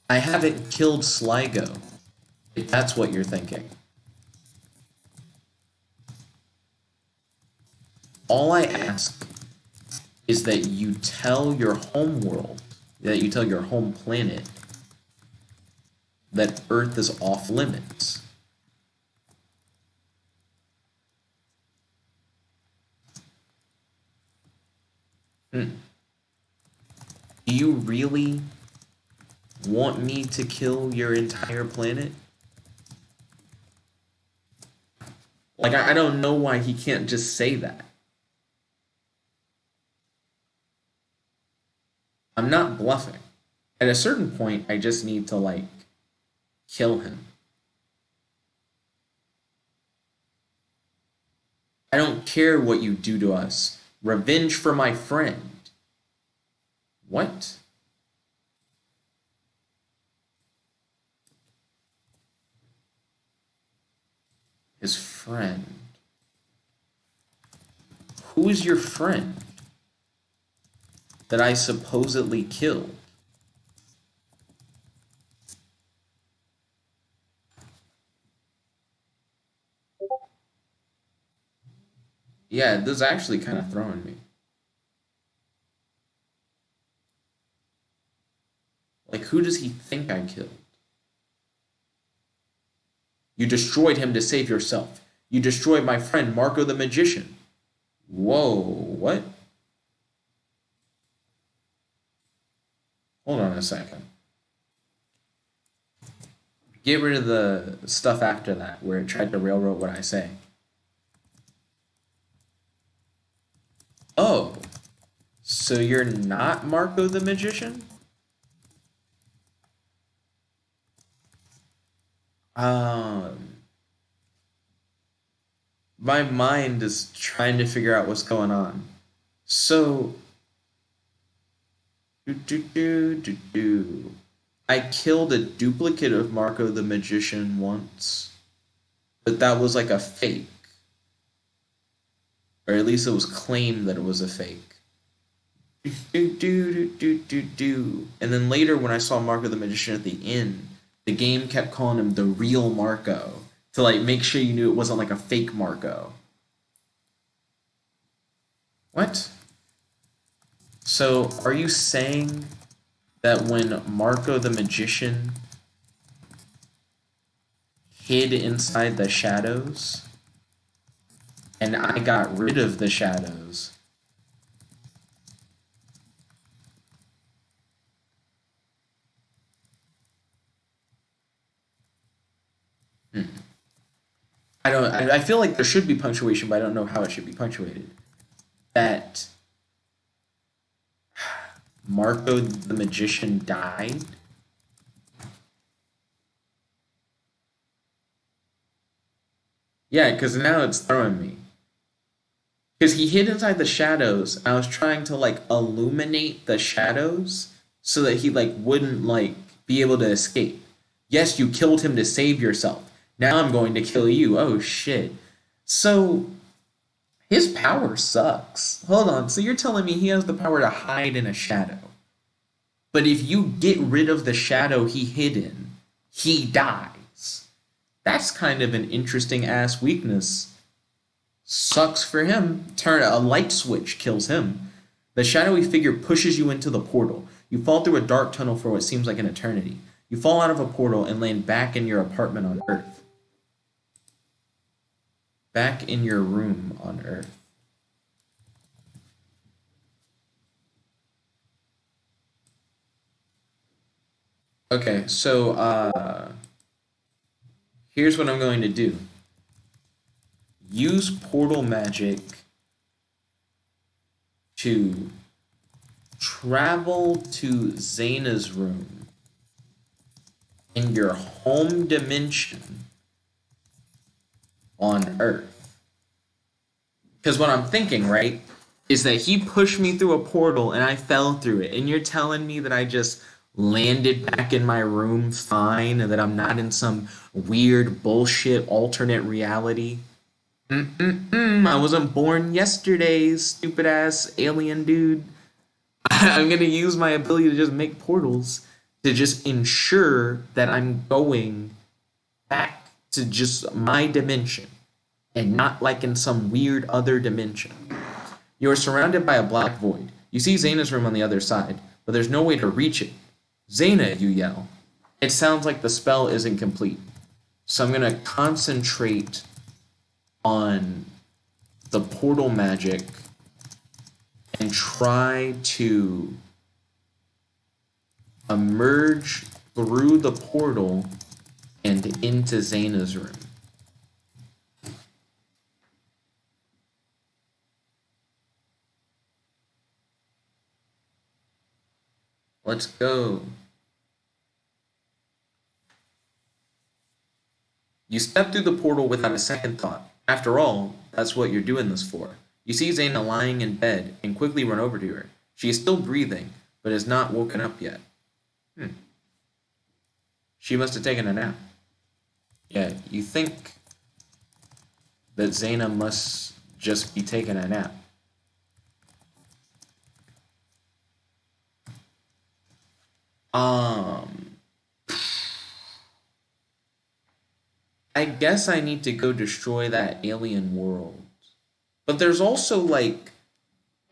I haven't killed Sligo, if that's what you're thinking. All I ask is that you tell your home world, that you tell your home planet, that Earth is off limits. Do you really want me to kill your entire planet? Like, I don't know why he can't just say that. I'm not bluffing. At a certain point, I just need to, like, kill him. I don't care what you do to us. Revenge for my friend. What? His friend. Who's your friend that I supposedly killed? Yeah, this is actually kind of throwing me. who does he think I killed? You destroyed him to save yourself. You destroyed my friend Marco the Magician. Whoa, what? Hold on a second. Get rid of the stuff after that, where it tried to railroad what I say. Oh, so you're not Marco the Magician? My mind is trying to figure out what's going on. So, I killed a duplicate of Marco the Magician once, but that was like a fake. Or at least it was claimed that it was a fake. And then later when I saw Marco the Magician at the inn, the game kept calling him the real Marco to like make sure you knew it wasn't like a fake Marco. What? So are you saying that when Marco the Magician hid inside the shadows and I got rid of the shadows, I feel like there should be punctuation, but I don't know how it should be punctuated. That Marco the Magician died? Yeah, because now it's throwing me. Because he hid inside the shadows. I was trying to like illuminate the shadows so that he like wouldn't like be able to escape. Yes, you killed him to save yourself. Now I'm going to kill you. Oh shit. So his power sucks. Hold on. So you're telling me he has the power to hide in a shadow. But if you get rid of the shadow he hid in, he dies. That's kind of an interesting ass weakness. Sucks for him. Turn a light switch kills him. The shadowy figure pushes you into the portal. You fall through a dark tunnel for what seems like an eternity. You fall out of a portal and land back in your apartment on Earth. Back in your room on Earth. Okay, so here's what I'm going to do. Use portal magic to travel to Zana's room in your home dimension on Earth. Because what I'm thinking, right, is that he pushed me through a portal and I fell through it. And you're telling me that I just landed back in my room fine and that I'm not in some weird bullshit alternate reality? I wasn't born yesterday, stupid ass alien dude. I'm gonna use my ability to just make portals to just ensure that I'm going back to just my dimension and not like in some weird other dimension. You are surrounded by a black void. You see Zana's room on the other side, but there's no way to reach it. Zana, you yell. It sounds like the spell isn't complete. So I'm gonna concentrate on the portal magic and try to emerge through the portal and into Zana's room. Let's go. You step through the portal without a second thought. After all, that's what you're doing this for. You see Zana lying in bed and quickly run over to her. She is still breathing, but has not woken up yet. She must have taken a nap. Yeah, you think that Zana must just be taking a nap. I guess I need to go destroy that alien world. But there's also, like,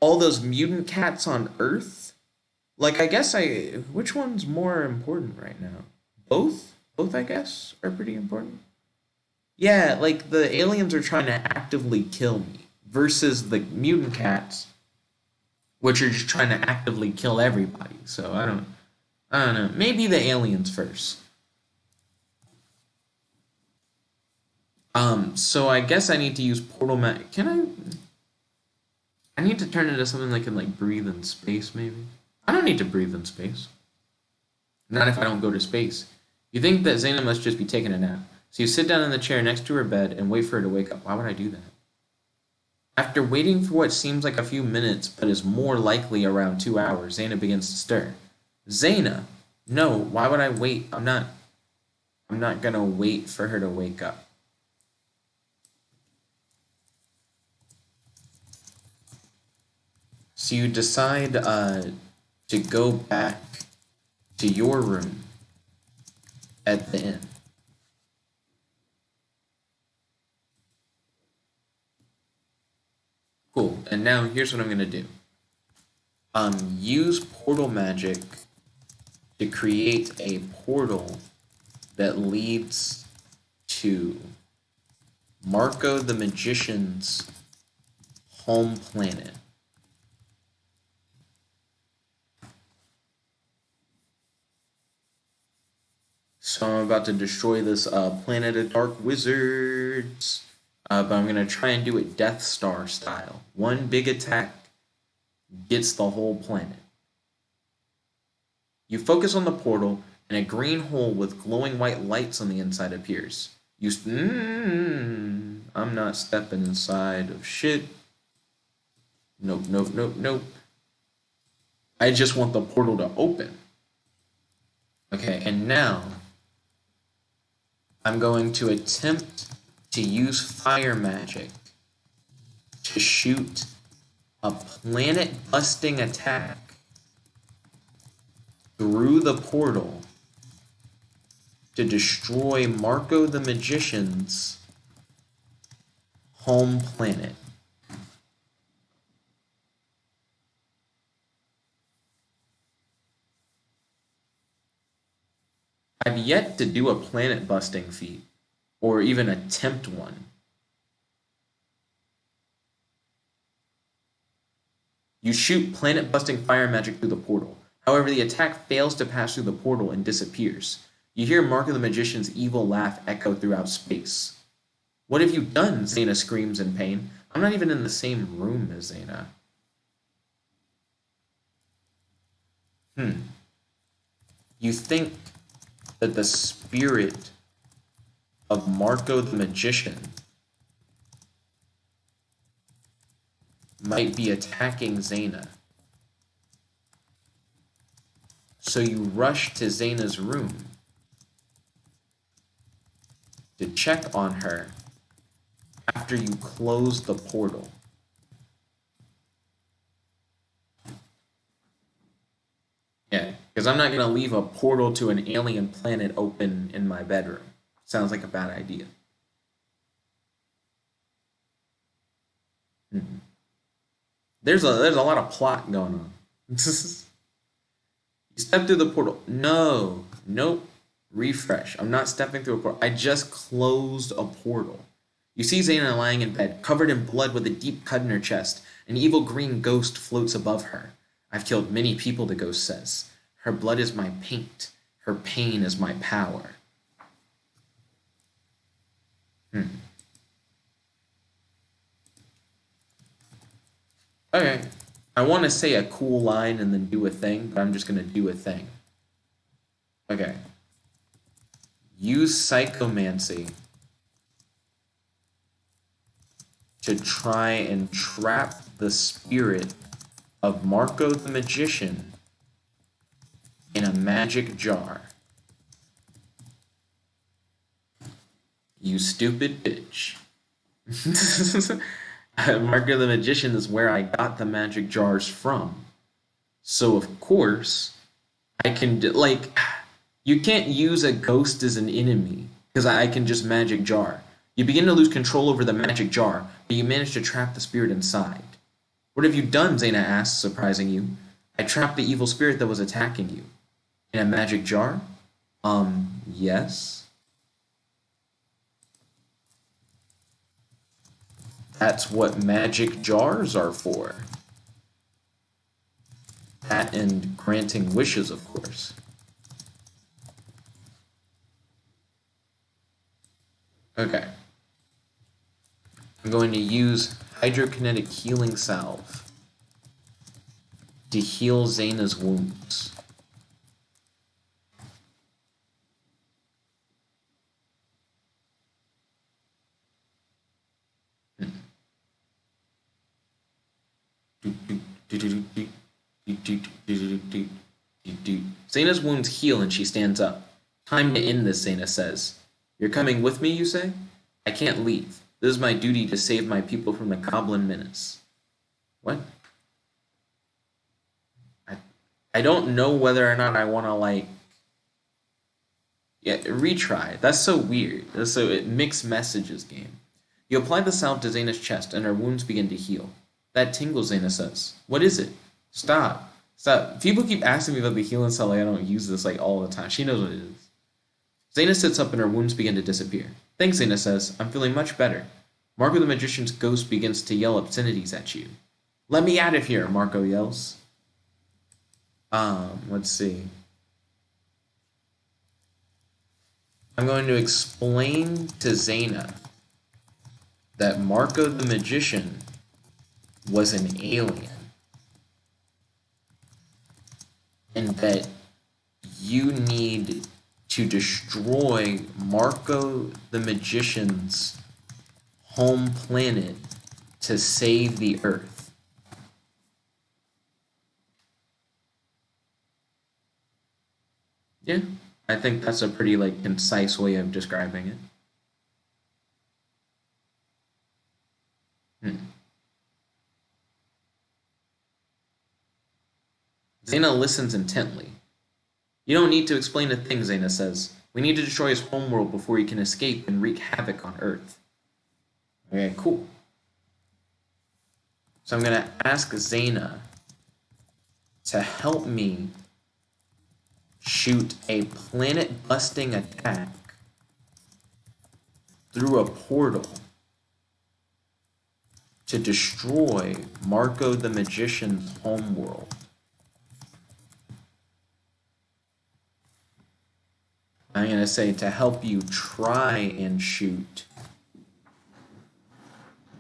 all those mutant cats on Earth. Like, I guess which one's more important right now? Both? Both, I guess, are pretty important. Yeah, like the aliens are trying to actively kill me versus the mutant cats, which are just trying to actively kill everybody. So I don't know. Maybe the aliens first. So I guess I need to use portal mat. Can I need to turn it into something that can like breathe in space, maybe? I don't need to breathe in space. Not if I don't go to space. You think that Zaina must just be taking a nap. So you sit down in the chair next to her bed and wait for her to wake up. Why would I do that? After waiting for what seems like a few minutes, but is more likely around 2 hours, Zaina begins to stir. Zaina! No, why would I wait? I'm not gonna wait for her to wake up. So you decide to go back to your room at the inn. Cool. And now here's what I'm gonna do. Use portal magic to create a portal that leads to Marco the Magician's home planet. So I'm about to destroy this planet of dark wizards. But I'm going to try and do it Death Star style. One big attack gets the whole planet. You focus on the portal, and a green hole with glowing white lights on the inside appears. I'm not stepping inside of shit. Nope, nope, nope, nope. I just want the portal to open. Okay, and now I'm going to attempt to use fire magic to shoot a planet-busting attack through the portal to destroy Marco the Magician's home planet. I've yet to do a planet-busting feat, or even attempt one. You shoot planet-busting fire magic through the portal. However, the attack fails to pass through the portal and disappears. You hear Marco the Magician's evil laugh echo throughout space. What have you done? Zaina screams in pain. I'm not even in the same room as Zaina. You think that the spirit of Marco the Magician might be attacking Zaina. So you rush to Zaina's room to check on her after you close the portal. Yeah, because I'm not going to leave a portal to an alien planet open in my bedroom. Sounds like a bad idea. There's a lot of plot going on. You step through the portal. No. Nope. Refresh. I'm not stepping through a portal. I just closed a portal. You see Zaina lying in bed, covered in blood with a deep cut in her chest. An evil green ghost floats above her. I've killed many people, the ghost says. Her blood is my paint. Her pain is my power. Okay. I want to say a cool line and then do a thing, but I'm just going to do a thing. Okay. Use psychomancy to try and trap the spirit of Marco the Magician in a magic jar. You stupid bitch. Marco the Magician is where I got the magic jars from. So, of course, I can, you can't use a ghost as an enemy, because I can just magic jar. You begin to lose control over the magic jar, but you manage to trap the spirit inside. What have you done? Zaina asks, surprising you. I trapped the evil spirit that was attacking you. In a magic jar? Yes. That's what magic jars are for. That and granting wishes, of course. Okay. I'm going to use hydrokinetic healing salve to heal Zana's wounds. Zana's wounds heal and she stands up. Time to end this, Zana says. You're coming with me, you say? I can't leave. This is my duty to save my people from the goblin menace. What? I don't know whether or not I want to, like... Yeah, retry. That's so weird. It mixed messages game. You apply the salve to Zana's chest and her wounds begin to heal. That tingles, Zana says. What is it? Stop. Stop. People keep asking me about the healing salve, like I don't use this like all the time. She knows what it is. Zana sits up and her wounds begin to disappear. Thanks, Zana says. I'm feeling much better. Marco the magician's ghost begins to yell obscenities at you. Let me out of here, Marco yells. Let's see. I'm going to explain to Zana that Marco the magician was an alien. And that you need to destroy Marco the magician's home planet to save the Earth. Yeah, I think that's a pretty like concise way of describing it. Zana listens intently. You don't need to explain a thing, Zana says. We need to destroy his homeworld before he can escape and wreak havoc on Earth. Okay, cool. So I'm going to ask Zana to help me shoot a planet-busting attack through a portal to destroy Marco the Magician's homeworld. I'm going to say to help you try and shoot.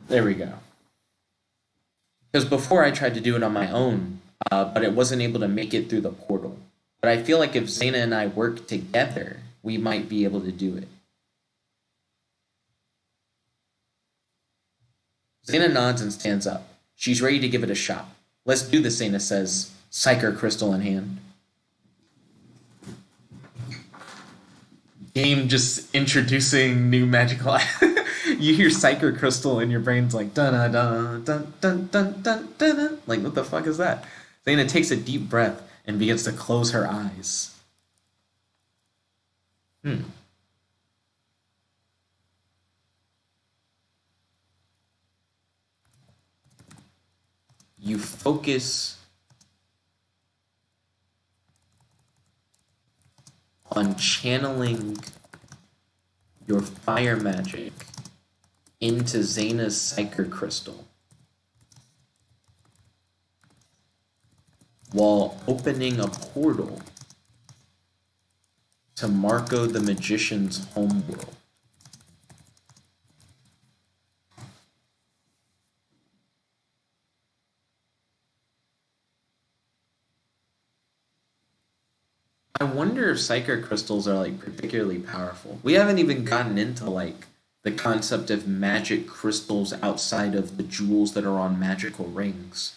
There we go. Because before I tried to do it on my own, but it wasn't able to make it through the portal. But I feel like if Zana and I work together, we might be able to do it. Zana nods and stands up. She's ready to give it a shot. Let's do this, Zana says, Psyker crystal in hand. Game just introducing new magical... You hear Psyker crystal and your brain's like, dun-dun-dun, dun-dun-dun-dun-dun. Like, what the fuck is that? Zana takes a deep breath and begins to close her eyes. You focus on channeling your fire magic into Zana's Psyker crystal while opening a portal to Marco the Magician's homeworld. I wonder if Psyker crystals are like particularly powerful. We haven't even gotten into like the concept of magic crystals outside of the jewels that are on magical rings.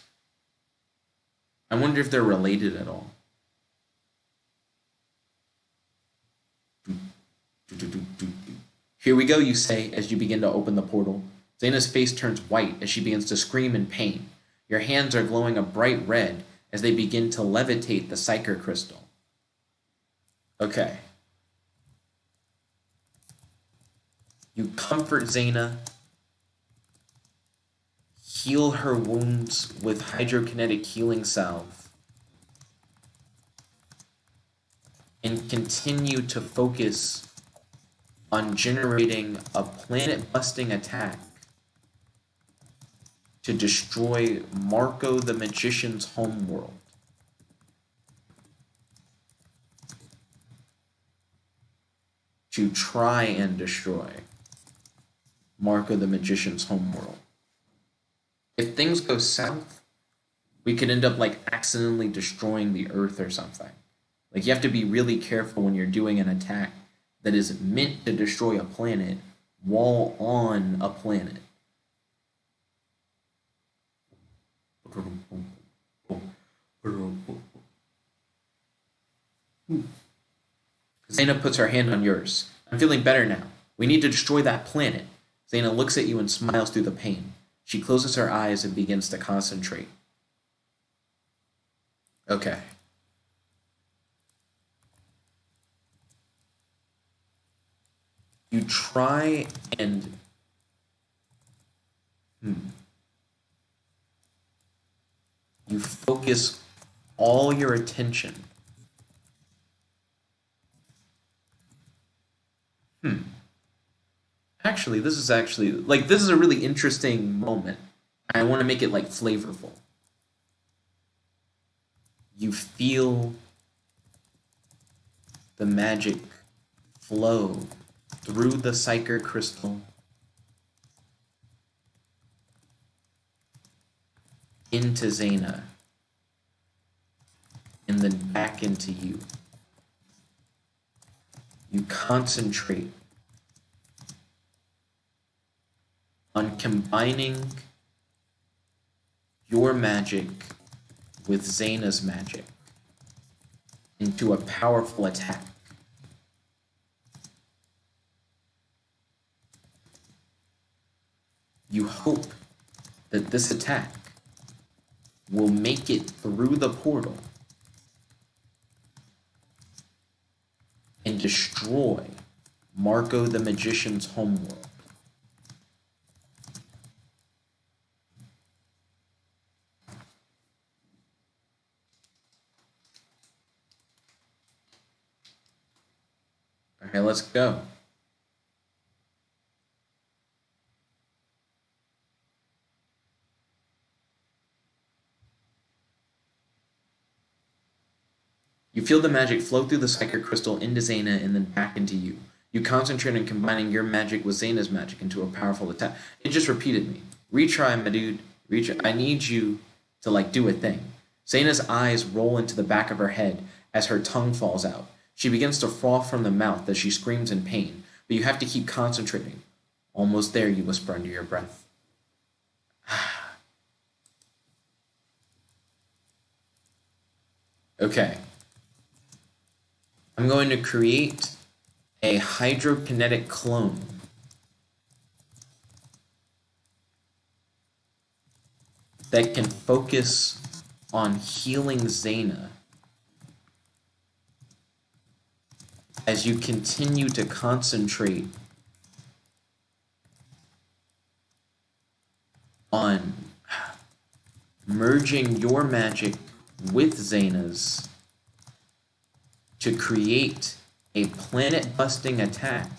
I wonder if they're related at all. Here we go, you say, as you begin to open the portal. Zana's face turns white as she begins to scream in pain. Your hands are glowing a bright red as they begin to levitate the Psyker crystal. Okay. You comfort Zana, heal her wounds with hydrokinetic healing salve, and continue to focus on generating a planet-busting attack to destroy Marco the Magician's homeworld. To try and destroy Marco the Magician's homeworld. If things go south, we could end up like accidentally destroying the Earth or something. Like you have to be really careful when you're doing an attack that is meant to destroy a planet while on a planet. Zana puts her hand on yours. I'm feeling better now. We need to destroy that planet. Zana looks at you and smiles through the pain. She closes her eyes and begins to concentrate. Okay. You try and... You focus all your attention. Actually, this is a really interesting moment. I want to make it like flavorful. You feel the magic flow through the psychic crystal into Zana and then back into you. You concentrate on combining your magic with Zana's magic into a powerful attack. You hope that this attack will make it through the portal and destroy Marco the Magician's homeworld. Okay, let's go. You feel the magic flow through the psychic crystal into Zana and then back into you. You concentrate on combining your magic with Zana's magic into a powerful attack. It just repeated me. Retry, my dude. Retry. I need you to like do a thing. Zana's eyes roll into the back of her head as her tongue falls out. She begins to froth from the mouth as she screams in pain, but you have to keep concentrating. Almost there, you whisper under your breath. Okay. I'm going to create a hydrokinetic clone that can focus on healing Zana as you continue to concentrate on merging your magic with Zana's to create a planet-busting attack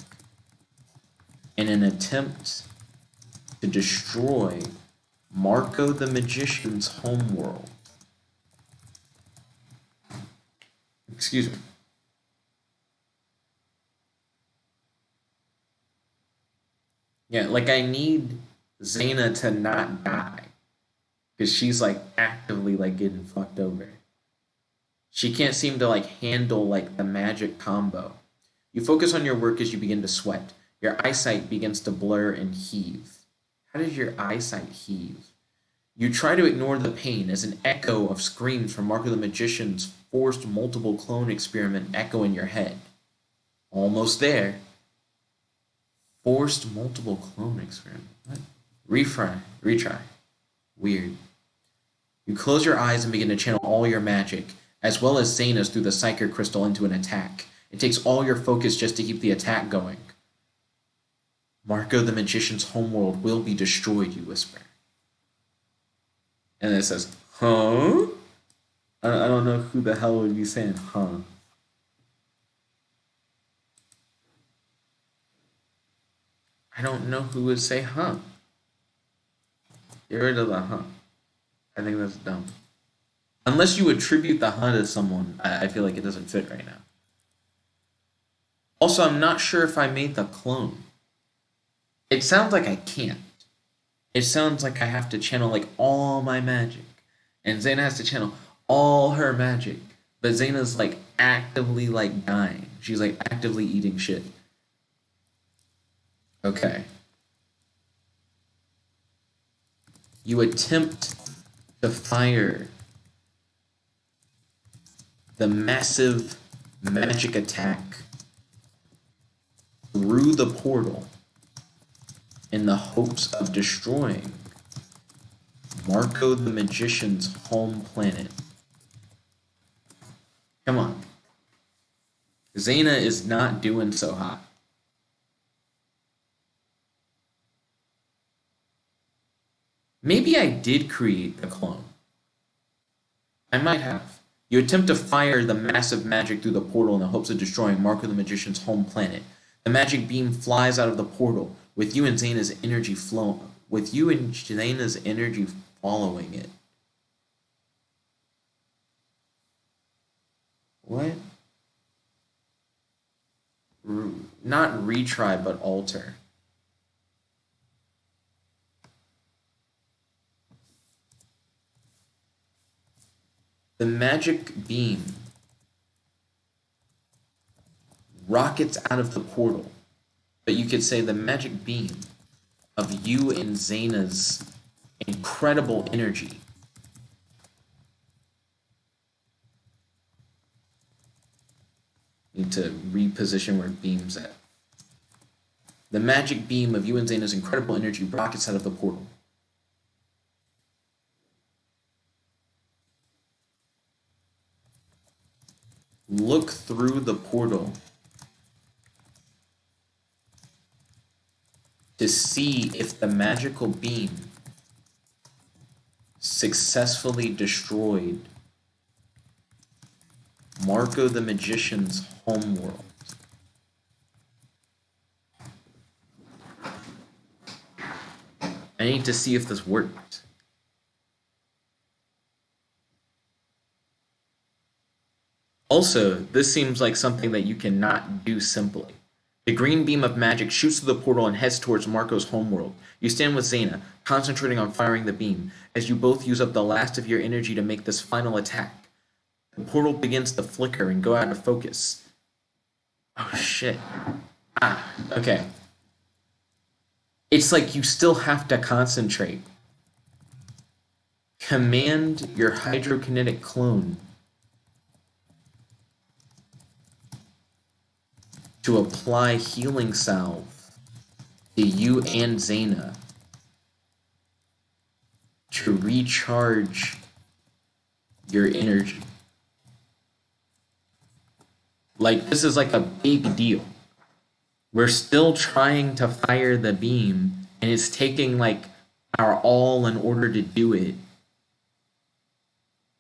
in an attempt to destroy Marco the Magician's homeworld. Excuse me. Yeah, like I need Zana to not die. Because she's like actively like getting fucked over. She can't seem to like handle like the magic combo. You focus on your work as you begin to sweat. Your eyesight begins to blur and heave. How does your eyesight heave? You try to ignore the pain as an echo of screams from Marco the Magician's forced multiple clone experiment echo in your head. Almost there. Forced multiple clone experiment. What? Retry. Weird. You close your eyes and begin to channel all your magic, as well as Zana's through the psychic crystal into an attack. It takes all your focus just to keep the attack going. Marco the Magician's homeworld will be destroyed, you whisper. And then it says, huh? I don't know who the hell would be saying, huh? I don't know who would say huh. Get rid of the huh. I think that's dumb. Unless you attribute the huh to someone, I feel like it doesn't fit right now. Also, I'm not sure if I made the clone. It sounds like I can't. It sounds like I have to channel like all my magic. And Zana has to channel all her magic. But Zana's like actively like dying. She's like actively eating shit. Okay. You attempt to fire the massive magic attack through the portal in the hopes of destroying Marco the Magician's home planet. Come on. Zana is not doing so hot. Maybe I did create the clone. I might have. You attempt to fire the massive magic through the portal in the hopes of destroying Marco the Magician's home planet. The magic beam flies out of the portal, with you and Zana's energy following it. What? Not retry, but alter. The magic beam rockets out of the portal, but you could say the magic beam of you and Zana's incredible energy need to reposition where beam's at. The magic beam of you and Zana's incredible energy rockets out of the portal. Look through the portal to see if the magical beam successfully destroyed Marco the Magician's homeworld. I need to see if this worked. Also, this seems like something that you cannot do simply. The green beam of magic shoots through the portal and heads towards Marco's homeworld. You stand with Zana, concentrating on firing the beam, as you both use up the last of your energy to make this final attack. The portal begins to flicker and go out of focus. Oh shit. Okay. It's like you still have to concentrate. Command your hydrokinetic clone to apply healing salve to you and Zana to recharge your energy. Like, this is like a big deal. We're still trying to fire the beam, and it's taking like our all in order to do it.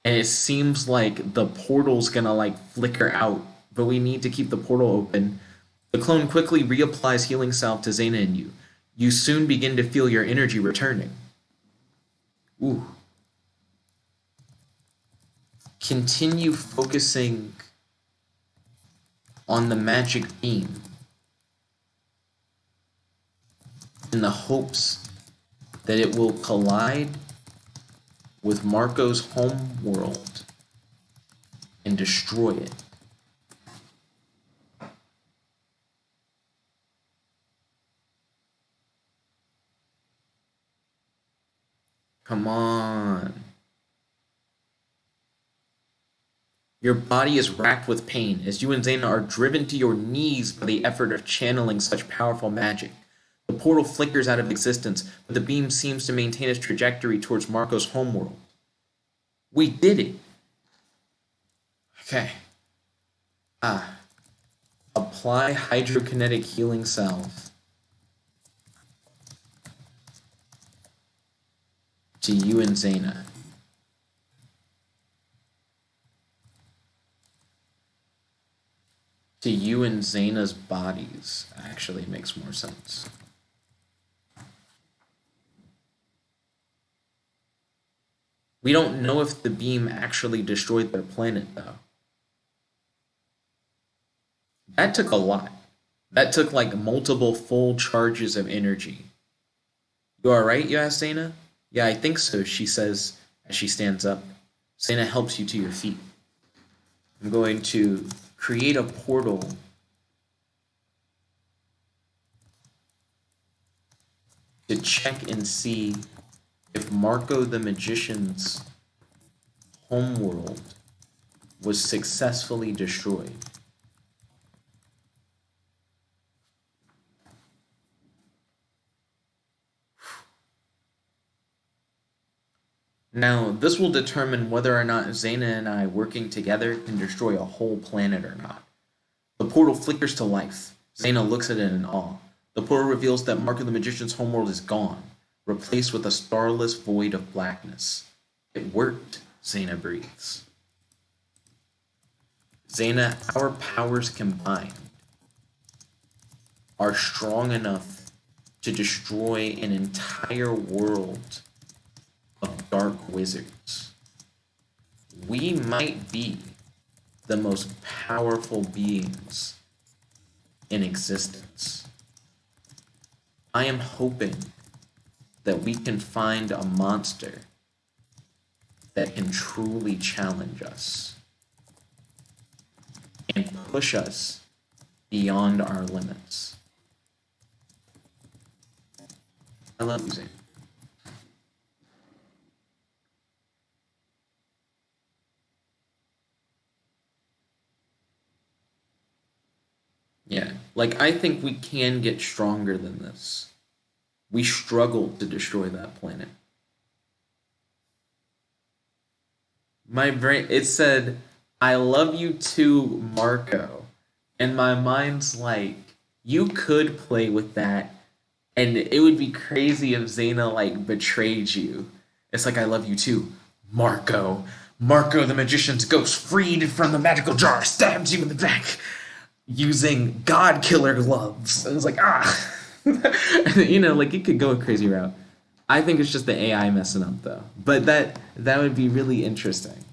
And it seems like the portal's gonna like flicker out, but we need to keep the portal open. The clone quickly reapplies healing salve to Zana and you. You soon begin to feel your energy returning. Ooh. Continue focusing on the magic beam in the hopes that it will collide with Marco's home world and destroy it. Come on. Your body is racked with pain as you and Zana are driven to your knees by the effort of channeling such powerful magic. The portal flickers out of existence, but the beam seems to maintain its trajectory towards Marco's homeworld. We did it! Okay. Apply hydrokinetic healing salve to you and Zana. To you and Zana's bodies actually makes more sense. We don't know if the beam actually destroyed their planet, though. That took a lot. That took like multiple full charges of energy. You alright? You ask Zana. Yeah, I think so, she says as she stands up. Zana helps you to your feet. I'm going to create a portal to check and see if Marco the Magician's homeworld was successfully destroyed. Now, this will determine whether or not Zana and I working together can destroy a whole planet or not. The portal flickers to life. Zana looks at it in awe. The portal reveals that Marco the Magician's homeworld is gone, replaced with a starless void of blackness. It worked, Zana breathes. Zana, our powers combined are strong enough to destroy an entire world of dark wizards. We might be the most powerful beings in existence. I am hoping that we can find a monster that can truly challenge us and push us beyond our limits. I love you, Zane. Yeah, like I think we can get stronger than this. We struggled to destroy that planet. My brain, it said, I love you too, Marco. And my mind's like, you could play with that, and it would be crazy if Zana, like, betrayed you. It's like, I love you too, Marco. Marco, the magician's ghost, freed from the magical jar, stabs you in the back using god killer gloves. And it's like, ah. You know, like, it could go a crazy route. I think it's just the AI messing up, though. But that would be really interesting.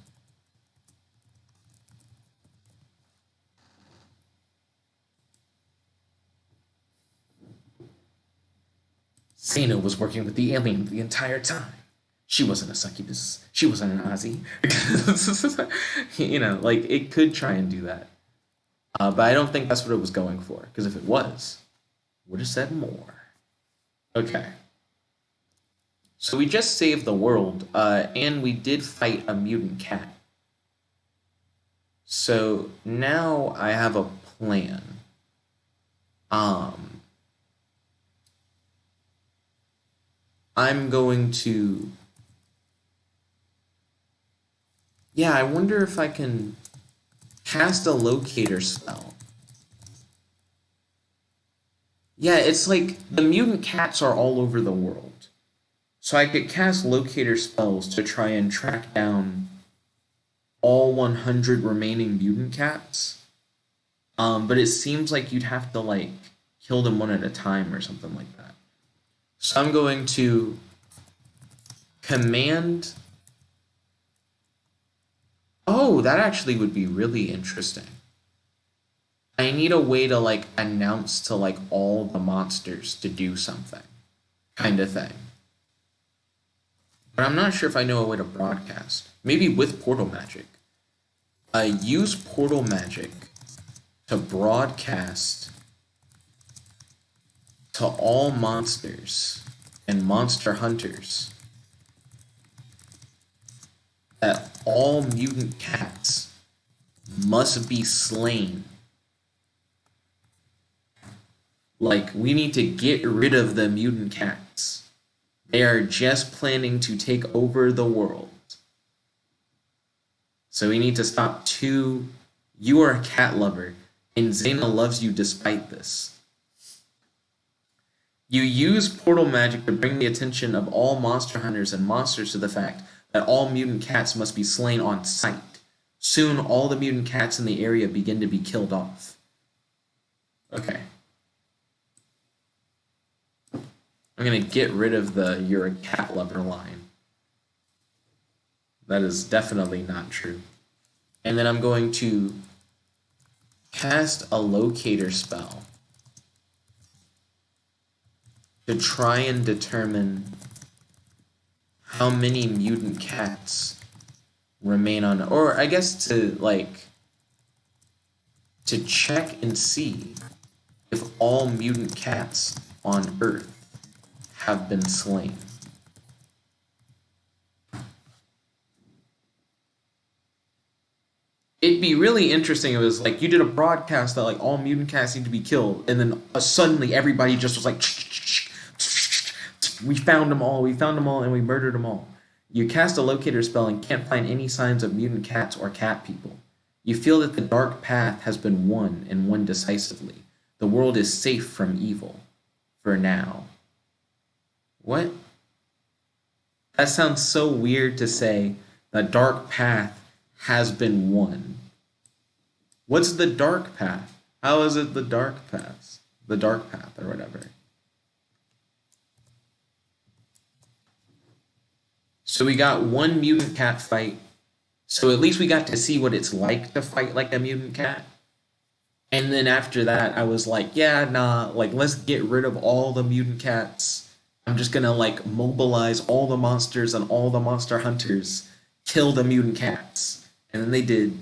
Zana was working with the alien the entire time. She wasn't a succubus. She wasn't an Aussie. You know, like, it could try and do that. But I don't think that's what it was going for. Because if it was, it would have said more. Okay. So we just saved the world, and we did fight a mutant cat. So now I have a plan. I'm going to... Yeah, I wonder if I can cast a locator spell. Yeah, it's like the mutant cats are all over the world. So I could cast locator spells to try and track down all 100 remaining mutant cats. But it seems like you'd have to, like, kill them one at a time or something like that. So I'm going to command... Oh, that actually would be really interesting. I need a way to, like, announce to, like, all the monsters to do something. Kind of thing. But I'm not sure if I know a way to broadcast. Maybe with portal magic. Use portal magic to broadcast to all monsters and monster hunters that all mutant cats must be slain. Like, we need to get rid of the mutant cats. They are just planning to take over the world. So we need to stop two. You are a cat lover, and Zana loves you despite this. You use portal magic to bring the attention of all monster hunters and monsters to the fact that all mutant cats must be slain on sight. Soon, all the mutant cats in the area begin to be killed off. Okay. I'm gonna get rid of the "you're a cat lover" line. That is definitely not true. And then I'm going to cast a locator spell to try and determine how many mutant cats remain on, or I guess to check and see if all mutant cats on Earth have been slain. It'd be really interesting if it was like you did a broadcast that like all mutant cats need to be killed, and then suddenly everybody just was like, we found them all, and we murdered them all. You cast a locator spell and can't find any signs of mutant cats or cat people. You feel that the dark path has been won, and won decisively. The world is safe from evil. For now. What? That sounds so weird to say. The dark path has been won. What's the dark path? How is it the dark path? The dark path or whatever. So we got one mutant cat fight. So at least we got to see what it's like to fight like a mutant cat. And then after that, I was like, yeah, nah, like, let's get rid of all the mutant cats. I'm just gonna, like, mobilize all the monsters and all the monster hunters, kill the mutant cats. And then they did.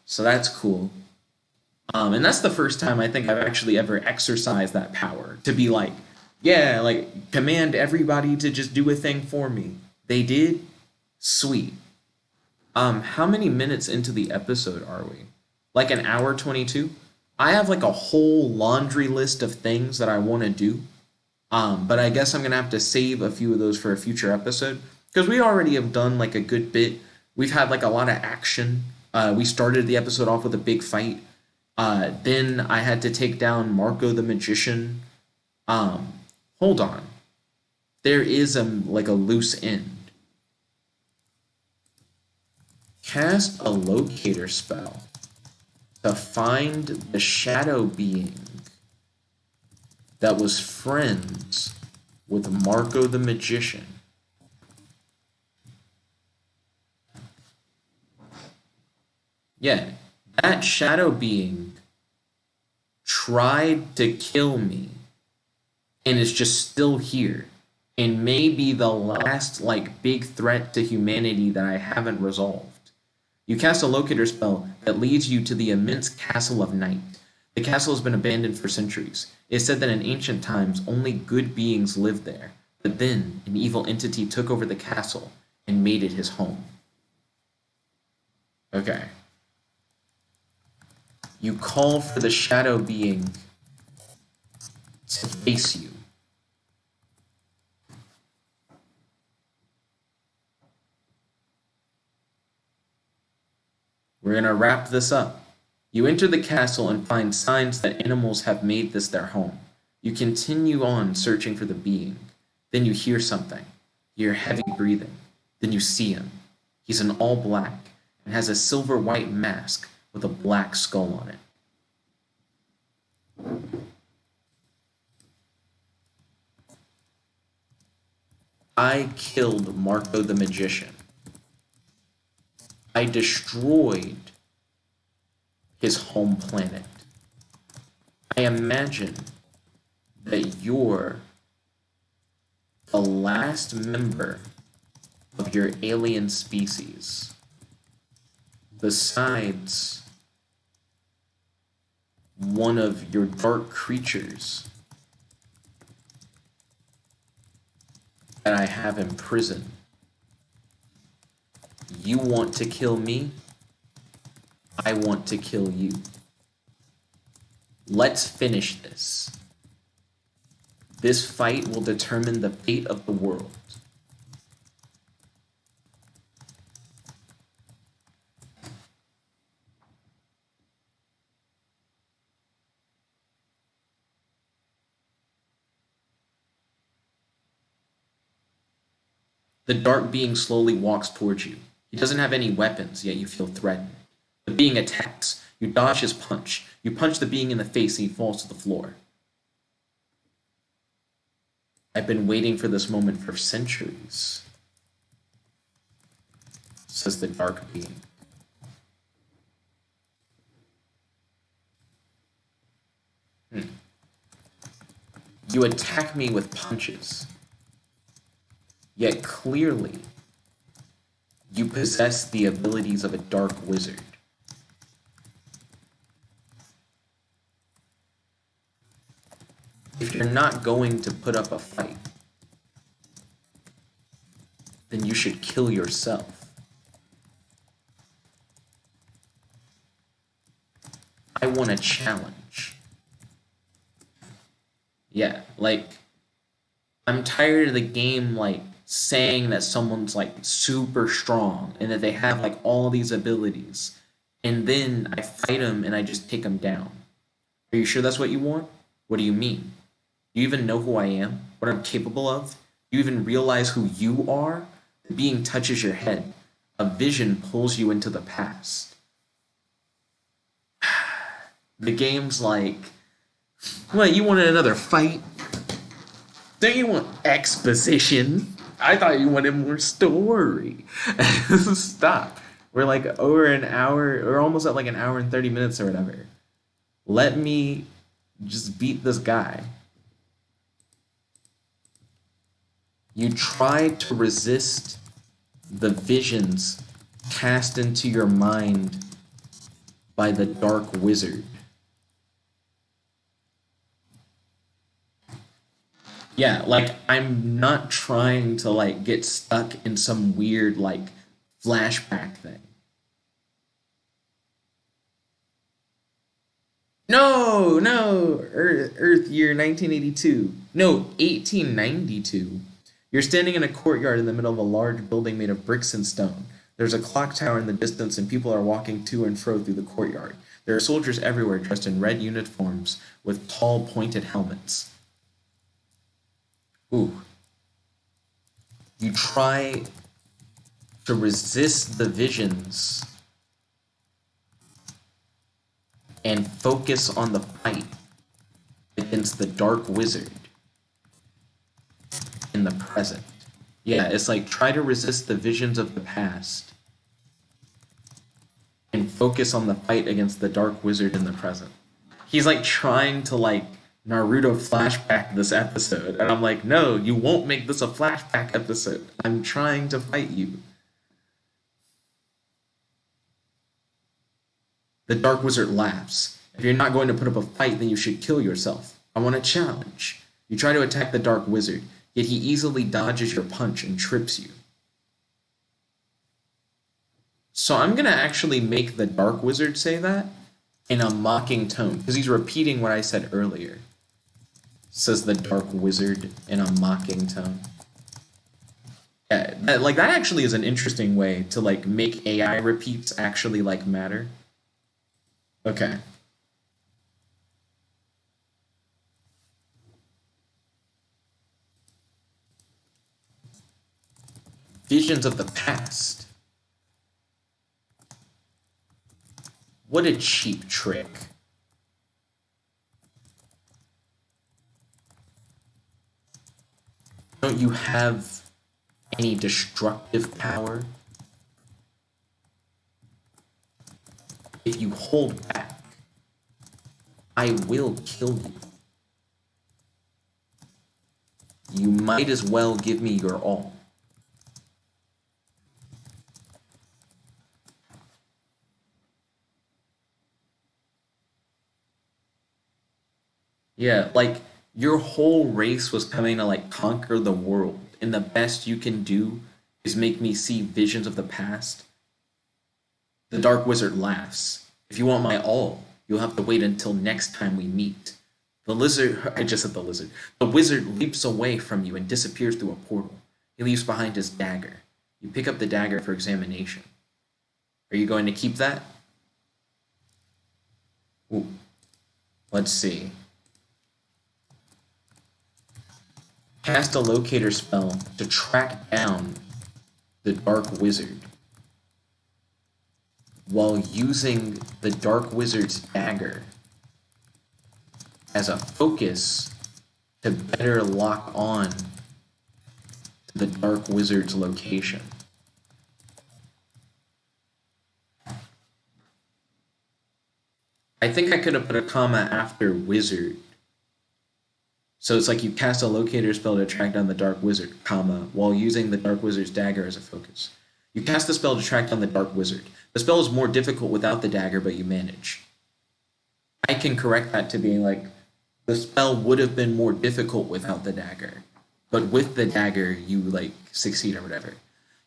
So that's cool. And that's the first time I think I've actually ever exercised that power. To be like, yeah, like, command everybody to just do a thing for me. They did? Sweet. How many minutes into the episode are we? Like an hour 22? I have like a whole laundry list of things that I want to do. But I guess I'm going to have to save a few of those for a future episode. Because we already have done like a good bit. We've had like a lot of action. We started the episode off with a big fight. Then I had to take down Marco the Magician. Hold on. There is like a loose end. Cast a locator spell to find the shadow being that was friends with Marco the Magician. Yeah, that shadow being tried to kill me and is just still here and may be the last like big threat to humanity that I haven't resolved. You cast a locator spell that leads you to the immense castle of night. The castle has been abandoned for centuries. It is said that in ancient times only good beings lived there, but then an evil entity took over the castle and made it his home. Okay. You call for the shadow being to face you. We're going to wrap this up. You enter the castle and find signs that animals have made this their home. You continue on searching for the being. Then you hear something. You hear heavy breathing. Then you see him. He's in all black and has a silver white mask with a black skull on it. I killed Marco the Magician. I destroyed his home planet. I imagine that you're the last member of your alien species, besides one of your dark creatures that I have imprisoned. You want to kill me? I want to kill you. Let's finish this. This fight will determine the fate of the world. The dark being slowly walks towards you. He doesn't have any weapons, yet you feel threatened. The being attacks. You dodge his punch. You punch the being in the face and he falls to the floor. I've been waiting for this moment for centuries. says the dark being. You attack me with punches, yet clearly you possess the abilities of a dark wizard. If you're not going to put up a fight, then you should kill yourself. I want a challenge. Yeah, like, I'm tired of the game, like, saying that someone's, like, super strong and that they have, like, all these abilities. And then I fight them and I just take them down. Are you sure that's what you want? What do you mean? Do you even know who I am? What I'm capable of? Do you even realize who you are? The being touches your head. A vision pulls you into the past. The game's like, what, you wanted another fight? Don't you want exposition? I thought you wanted more story. Stop. We're like over an hour, we're almost at like an hour and 30 minutes or whatever. Let me just beat this guy. You try to resist the visions cast into your mind by the dark wizard. Yeah, like, I'm not trying to, like, get stuck in some weird, like, flashback thing. No, Earth year 1982. No, 1892. You're standing in a courtyard in the middle of a large building made of bricks and stone. There's a clock tower in the distance and people are walking to and fro through the courtyard. There are soldiers everywhere dressed in red uniforms with tall pointed helmets. Ooh. You try to resist the visions and focus on the fight against the dark wizard in the present. Yeah, it's like try to resist the visions of the past and focus on the fight against the dark wizard in the present. He's like trying to like Naruto flashback this episode, and I'm like, no, you won't make this a flashback episode. I'm trying to fight you. The dark wizard laughs. If you're not going to put up a fight, then you should kill yourself. I want a challenge. You try to attack the dark wizard, yet he easily dodges your punch and trips you. So I'm going to actually make the dark wizard say that in a mocking tone, because he's repeating what I said earlier. Says the dark wizard in a mocking tone. Yeah, that actually is an interesting way to like make AI repeats actually like matter. Okay. Visions of the past. What a cheap trick. Don't you have any destructive power? If you hold back, I will kill you. You might as well give me your all. Yeah, like, your whole race was coming to, like, conquer the world, and the best you can do is make me see visions of the past? The Dark Wizard laughs. If you want my all, you'll have to wait until next time we meet. The lizard, I just said the lizard. The wizard leaps away from you and disappears through a portal. He leaves behind his dagger. You pick up the dagger for examination. Are you going to keep that? Ooh. Let's see. Cast a locator spell to track down the Dark Wizard while using the Dark Wizard's dagger as a focus to better lock on to the Dark Wizard's location. I think I could have put a comma after wizard. So it's like you cast a locator spell to track down the dark wizard, comma, while using the dark wizard's dagger as a focus. You cast the spell to track down the dark wizard. The spell is more difficult without the dagger, but you manage. I can correct that to being like, the spell would have been more difficult without the dagger, but with the dagger, you like succeed or whatever.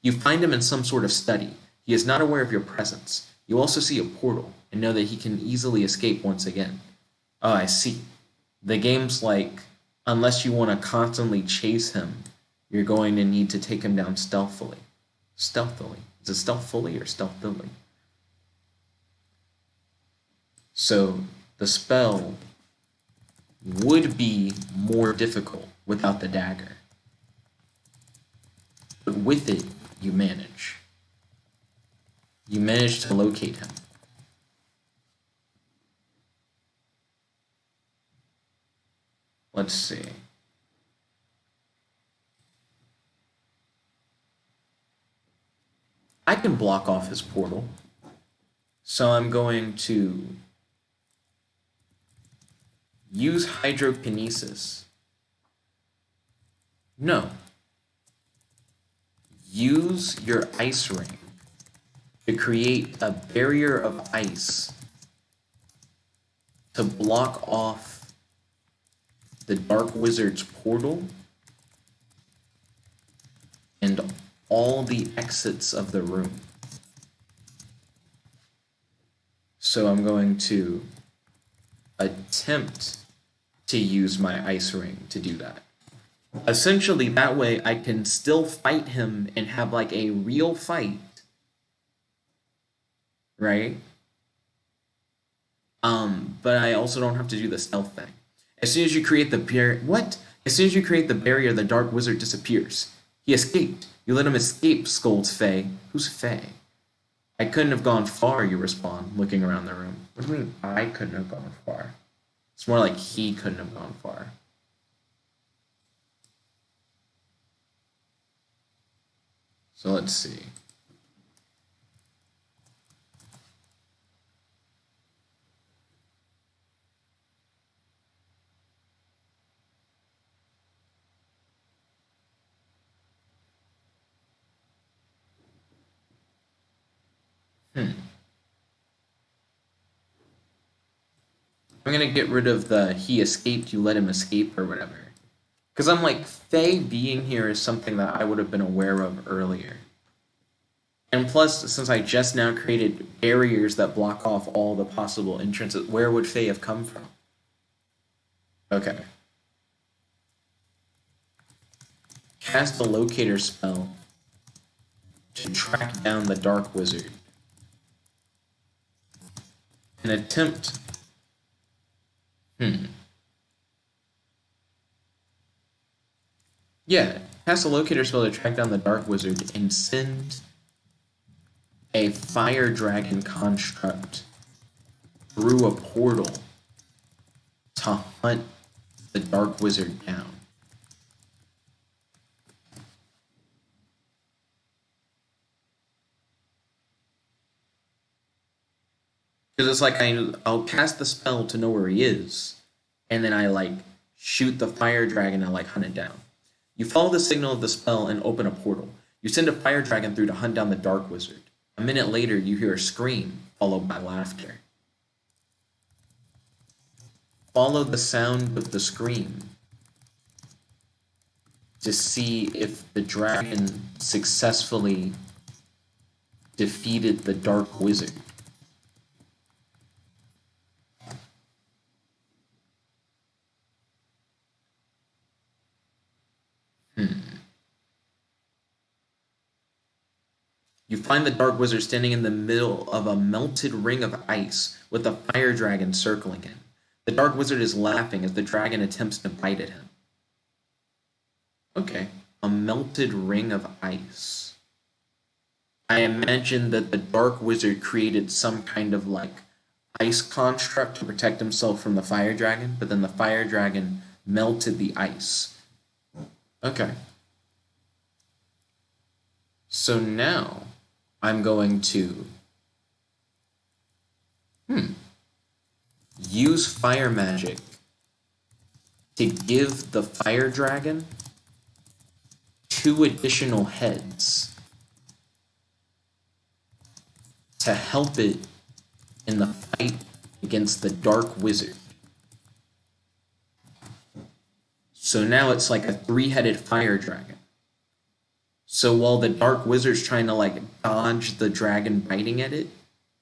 You find him in some sort of study. He is not aware of your presence. You also see a portal and know that he can easily escape once again. Oh, I see. The game's like, unless you want to constantly chase him, you're going to need to take him down stealthily. Stealthily. Is it stealthily or stealthily? So the spell would be more difficult without the dagger. But with it, you manage. You manage to locate him. Let's see. I can block off his portal. So I'm going to use hydrokinesis. No. Use your ice ring to create a barrier of ice to block off the dark wizard's portal and all the exits of the room. So I'm going to attempt to use my ice ring to do that. Essentially, that way I can still fight him and have like a real fight, right? But I also don't have to do the stealth thing. As soon as you create the barrier, As soon as you create the barrier, the dark wizard disappears. He escaped. You let him escape, scolds Faye. Who's Faye? I couldn't have gone far, you respond, looking around the room. What do you mean, I couldn't have gone far? It's more like he couldn't have gone far. So let's see. I'm gonna get rid of the he escaped, you let him escape or whatever. Because I'm like, Faye being here is something that I would have been aware of earlier. And plus, since I just now created barriers that block off all the possible entrances, where would Faye have come from? Okay. Cast a locator spell to track down the dark wizard. An attempt. Yeah, cast a locator spell to track down the dark wizard and send a fire dragon construct through a portal to hunt the dark wizard down. Because it's like I'll cast the spell to know where he is, and then I like shoot the fire dragon and like hunt it down. You follow the signal of the spell and open a portal. You send a fire dragon through to hunt down the dark wizard. A minute later, you hear a scream, followed by laughter. Follow the sound of the scream to see if the dragon successfully defeated the dark wizard. You find the dark wizard standing in the middle of a melted ring of ice with a fire dragon circling him. The dark wizard is laughing as the dragon attempts to bite at him. Okay, a melted ring of ice. I imagine that the dark wizard created some kind of like ice construct to protect himself from the fire dragon, but then the fire dragon melted the ice. Okay. So now I'm going to use fire magic to give the fire dragon 2 additional heads to help it in the fight against the dark wizard. So now it's like a 3-headed fire dragon. So while the dark wizard's trying to like dodge the dragon biting at it,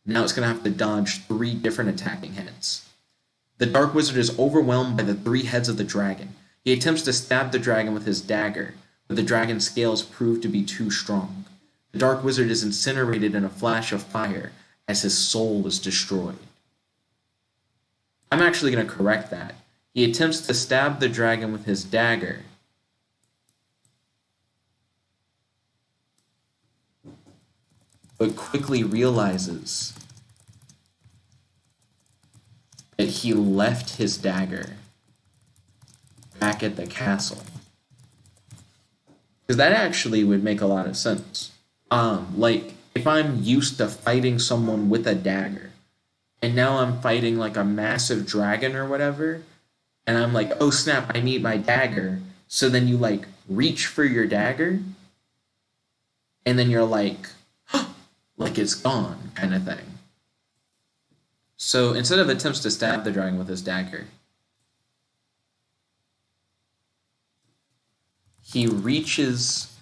now it's going to have to dodge 3 different attacking heads. The dark wizard is overwhelmed by the 3 heads of the dragon. He attempts to stab the dragon with his dagger, but the dragon's scales prove to be too strong. The dark wizard is incinerated in a flash of fire as his soul is destroyed. I'm actually going to correct that. He attempts to stab the dragon with his dagger, but quickly realizes that he left his dagger back at the castle. Because that actually would make a lot of sense. Like, if I'm used to fighting someone with a dagger, and now I'm fighting like a massive dragon or whatever, and I'm like, oh snap, I need my dagger. So then you like reach for your dagger, and then you're like, like it's gone, kind of thing. So instead of attempts to stab the dragon with his dagger, he reaches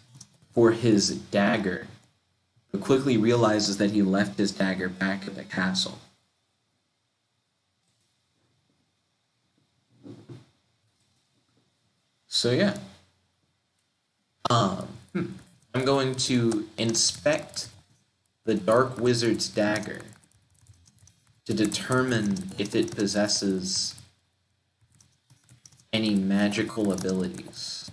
for his dagger, but quickly realizes that he left his dagger back at the castle. So yeah. I'm going to inspect the dark wizard's dagger to determine if it possesses any magical abilities.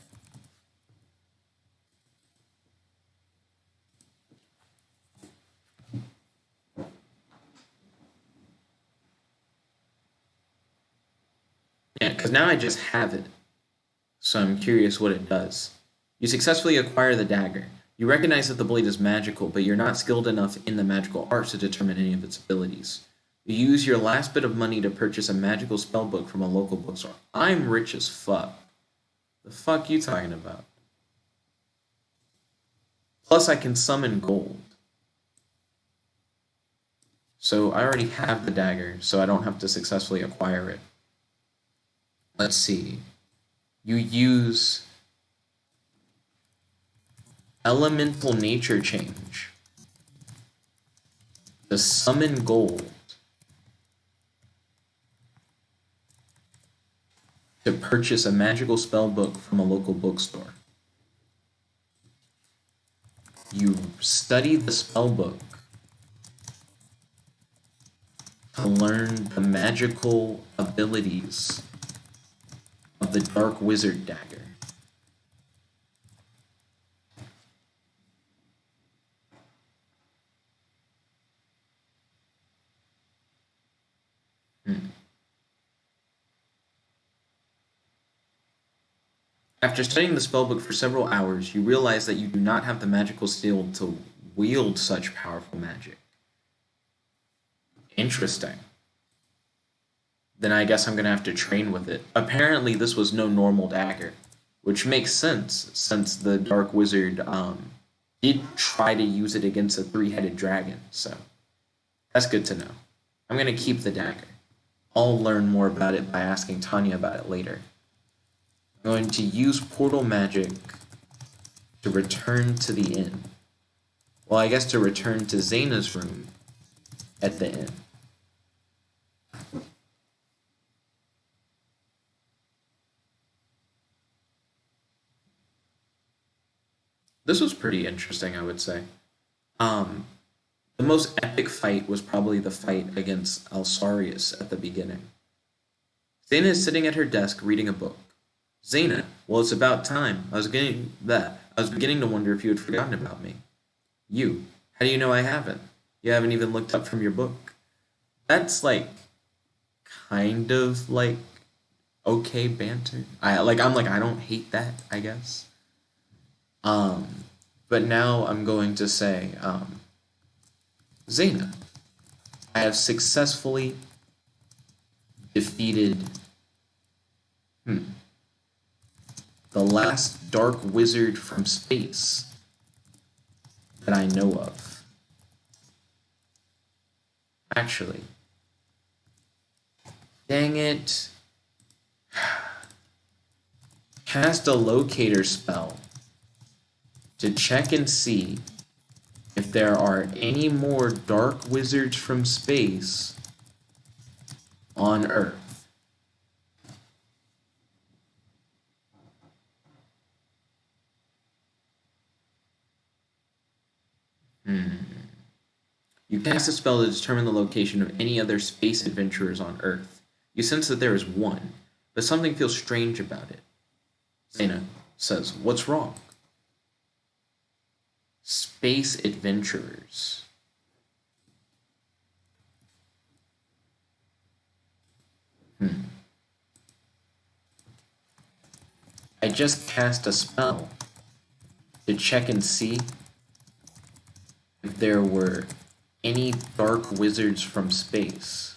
Yeah, because now I just have it, so I'm curious what it does. You successfully acquire the dagger. You recognize that the blade is magical, but you're not skilled enough in the magical arts to determine any of its abilities. You use your last bit of money to purchase a magical spellbook from a local bookstore. I'm rich as fuck. The fuck you talking about? Plus, I can summon gold. So I already have the dagger, so I don't have to successfully acquire it. Let's see. You use elemental nature change to summon gold to purchase a magical spellbook from a local bookstore. You study the spellbook to learn the magical abilities of the dark wizard dagger. After studying the spellbook for several hours, you realize that you do not have the magical skill to wield such powerful magic. Interesting. Then I guess I'm going to have to train with it. Apparently this was no normal dagger, which makes sense since the dark wizard did try to use it against a 3-headed dragon, so that's good to know. I'm going to keep the dagger. I'll learn more about it by asking Tanya about it later. I'm going to use portal magic to return to the inn. Well, I guess to return to Zana's room at the inn. This was pretty interesting, I would say. The most epic fight was probably the fight against Alsarius at the beginning. Zana is sitting at her desk reading a book. Zana, well, it's about time. I was beginning to wonder if you had forgotten about me. You, how do you know I haven't? You haven't even looked up from your book. That's like, kind of like, okay banter. I don't hate that, I guess. But now I'm going to say, Zana, I have successfully defeated the last dark wizard from space that I know of. Actually, dang it. Cast a locator spell to check and see if there are any more dark wizards from space on Earth. You cast a spell to determine the location of any other space adventurers on Earth. You sense that there is one, but something feels strange about it. Zana says, "What's wrong?" Space adventurers. I just cast a spell to check and see if there were any dark wizards from space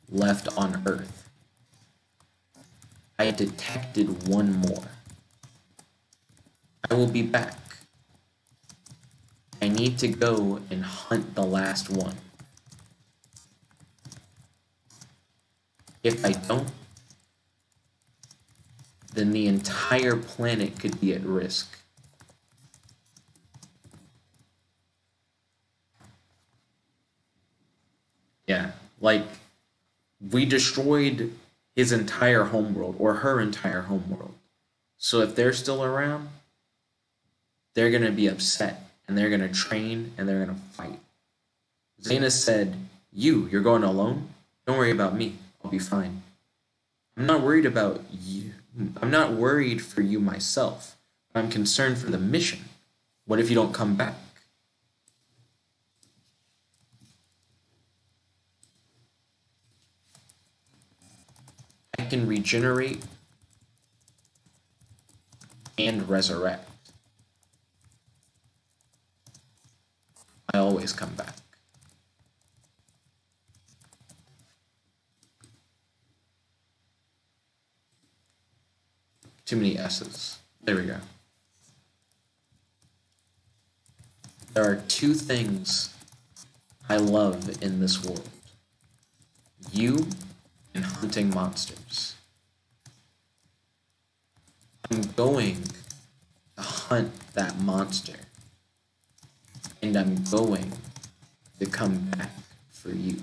left on Earth. I detected one more. I will be back. I need to go and hunt the last one. If I don't, then the entire planet could be at risk. Yeah, like, we destroyed his entire homeworld, or her entire homeworld. So if they're still around, they're going to be upset, and they're going to train, and they're going to fight. Zana said, you're going alone? Don't worry about me. I'll be fine. I'm not worried about you. I'm not worried for you myself. I'm concerned for the mission. What if you don't come back? I can regenerate and resurrect. I always come back. Too many S's. There we go. There are two things I love in this world. You and hunting monsters. I'm going to hunt that monster. And I'm going to come back for you.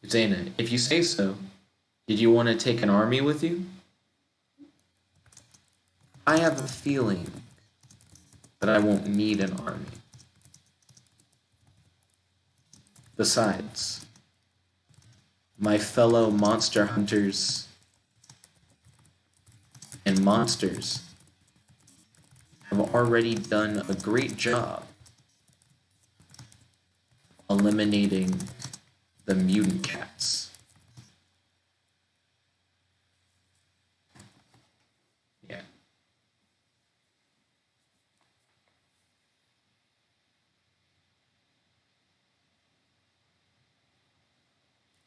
Zana, if you say so, did you want to take an army with you? I have a feeling that I won't need an army. Besides, my fellow monster hunters and monsters have already done a great job eliminating the mutant cats. Yeah.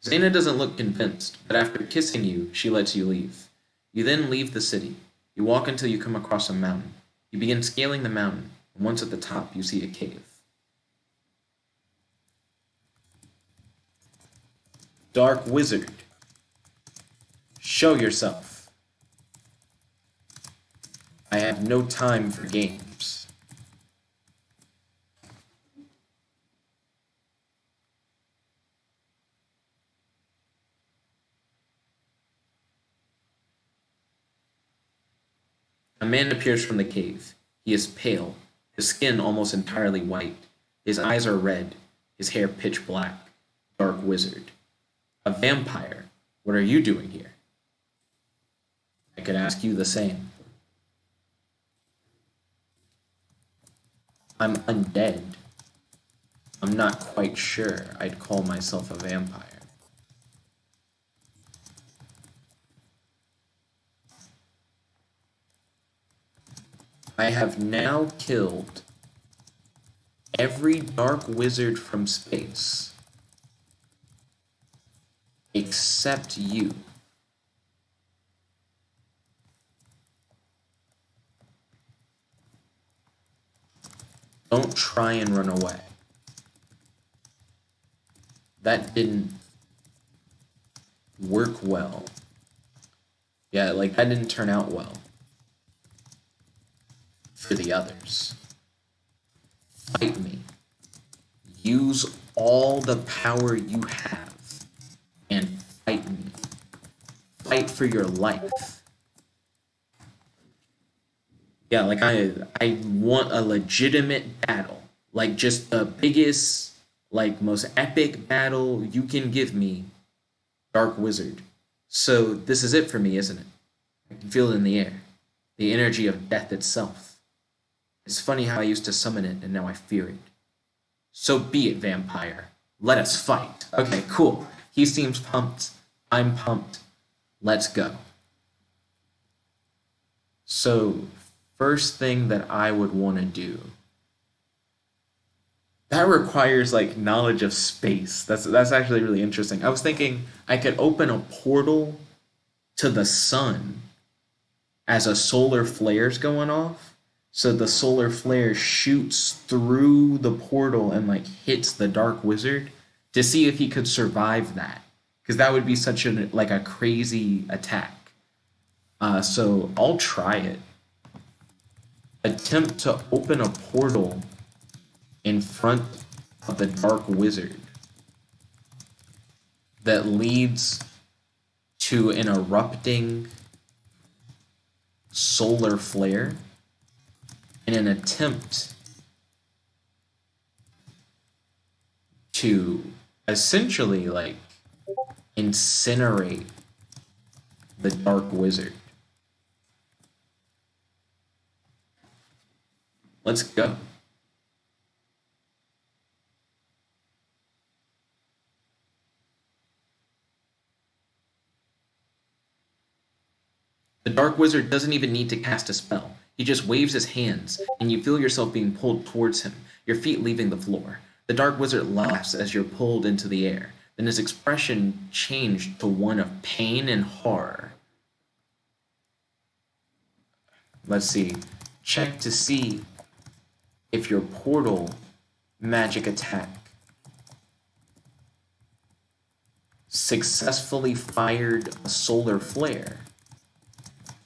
Zana doesn't look convinced, but after kissing you, she lets you leave. You then leave the city. You walk until you come across a mountain. You begin scaling the mountain, and once at the top, you see a cave. Dark wizard, show yourself. I have no time for games. A man appears from the cave. He is pale, his skin almost entirely white. His eyes are red, his hair pitch black. Dark wizard. A vampire. What are you doing here? I could ask you the same. I'm undead. I'm not quite sure I'd call myself a vampire. I have now killed every dark wizard from space except you. Don't try and run away. That didn't work well. Yeah, like, that didn't turn out well for the others. Fight me. Use all the power you have and fight me. Fight for your life. Yeah, like, I want a legitimate battle. Like, just the biggest, like, most epic battle you can give me, Dark Wizard. So this is it for me, isn't it? I can feel it in the air. The energy of death itself. It's funny how I used to summon it and now I fear it. So be it, vampire. Let us fight. Okay, cool. He seems pumped. I'm pumped. Let's go. So, first thing that I would want to do. That requires, like, knowledge of space. That's actually really interesting. I was thinking I could open a portal to the sun as a solar flare's going off. So the solar flare shoots through the portal and, like, hits the Dark Wizard to see if he could survive that. Because that would be such a crazy attack. So I'll try it. Attempt to open a portal in front of the Dark Wizard that leads to an erupting solar flare in an attempt to essentially, like, incinerate the Dark Wizard. Let's go. The Dark Wizard doesn't even need to cast a spell. He just waves his hands, and you feel yourself being pulled towards him, your feet leaving the floor. The Dark Wizard laughs as you're pulled into the air. Then his expression changed to one of pain and horror. Let's see. Check to see if your portal magic attack successfully fired a solar flare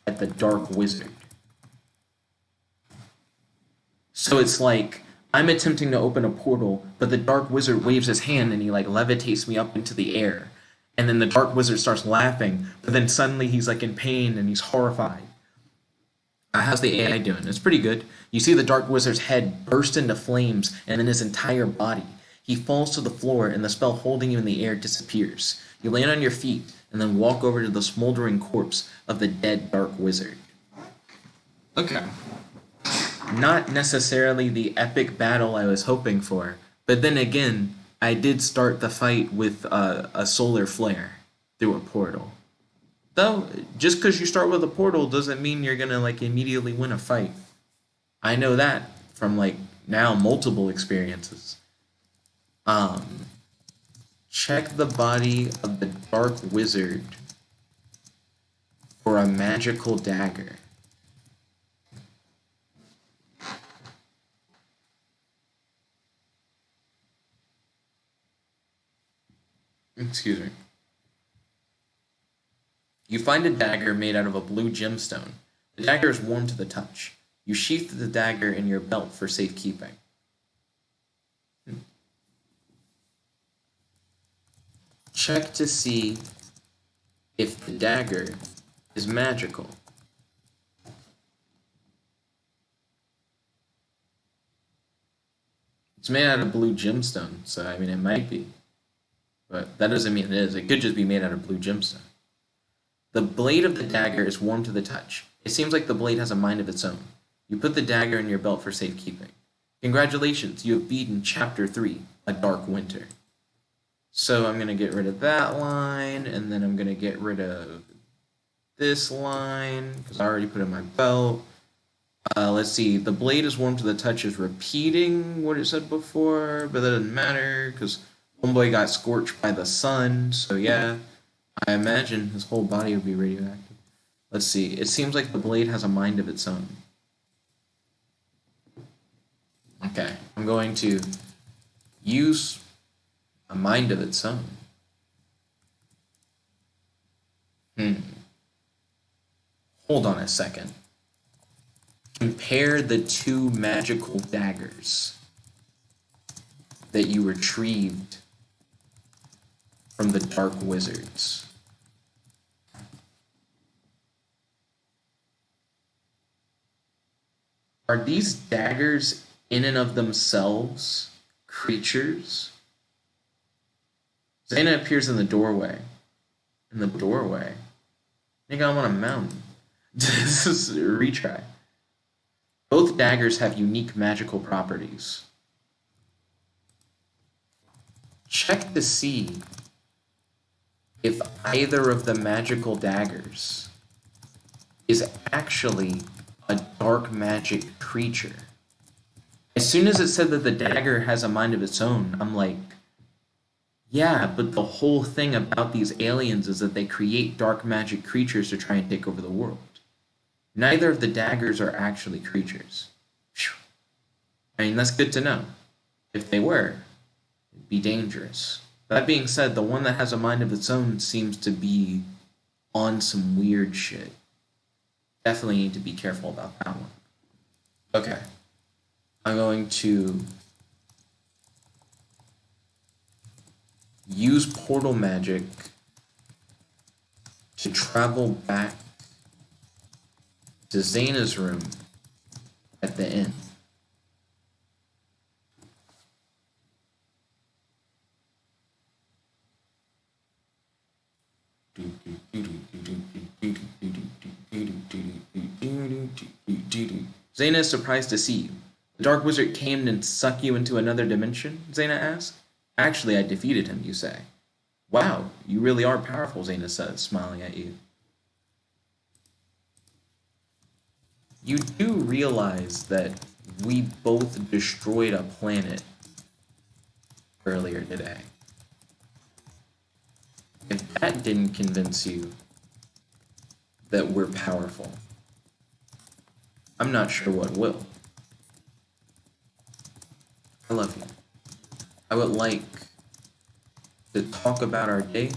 at the Dark Wizard. So it's like, I'm attempting to open a portal, but the Dark Wizard waves his hand and he, like, levitates me up into the air. And then the Dark Wizard starts laughing, but then suddenly he's, like, in pain and he's horrified. How's the AI doing? It's pretty good. You see the Dark Wizard's head burst into flames and then his entire body. He falls to the floor and the spell holding you in the air disappears. You land on your feet and then walk over to the smoldering corpse of the dead Dark Wizard. Okay. Not necessarily the epic battle I was hoping for, but then again, I did start the fight with a solar flare through a portal. Though, just because you start with a portal doesn't mean you're gonna, like, immediately win a fight. I know that from, like, now multiple experiences. Check the body of the Dark Wizard for a magical dagger. Excuse me. You find a dagger made out of a blue gemstone. The dagger is warm to the touch. You sheath the dagger in your belt for safekeeping. Check to see if the dagger is magical. It's made out of blue gemstone, so I mean it might be. But that doesn't mean it is. It could just be made out of blue gemstone. The blade of the dagger is warm to the touch. It seems like the blade has a mind of its own. You put the dagger in your belt for safekeeping. Congratulations, you have beaten Chapter 3, A Dark Winter. So I'm going to get rid of that line, and then I'm going to get rid of this line, because I already put it in my belt. Let's see. The blade is warm to the touch is repeating what it said before, but that doesn't matter because homeboy got scorched by the sun. So yeah, I imagine his whole body would be radioactive. Let's see. It seems like the blade has a mind of its own. Okay, I'm going to use a mind of its own. Hold on a second. Compare the two magical daggers that you retrieved from the Dark Wizards. Are these daggers in and of themselves creatures? Zana appears in the doorway. In the doorway? I think I'm on a mountain. This is a retry. Both daggers have unique magical properties. Check to see if either of the magical daggers is actually a dark magic creature. As soon as it said that the dagger has a mind of its own, I'm like, yeah, but the whole thing about these aliens is that they create dark magic creatures to try and take over the world. Neither of the daggers are actually creatures. I mean, that's good to know. If they were, it'd be dangerous. That being said, the one that has a mind of its own seems to be on some weird shit. Definitely need to be careful about that one. Okay. I'm going to use portal magic to travel back to Zana's room at the inn. Zana is surprised to see you. The Dark Wizard came and sucked you into another dimension? Zana asked. Actually, I defeated him, you say. Wow, you really are powerful, Zana says, smiling at you. You do realize that we both destroyed a planet earlier today. If that didn't convince you that we're powerful, I'm not sure what will. I love you. I would like to talk about our day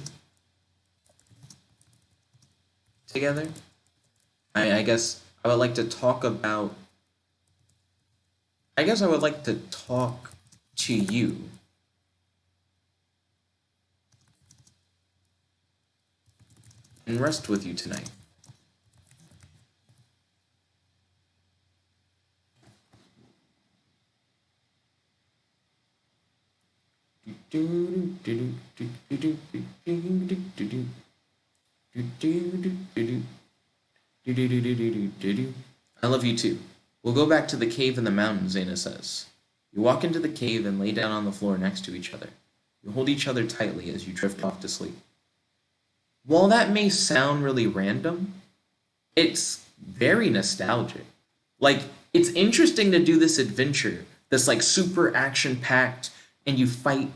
together. I guess I would like to talk about... I guess I would like to talk to you. And rest with you tonight. I love you too. We'll go back to the cave in the mountains, Zana says. You walk into the cave and lay down on the floor next to each other. You hold each other tightly as you drift off to sleep. While that may sound really random, it's very nostalgic. Like, it's interesting to do this adventure that's like super action-packed and you fight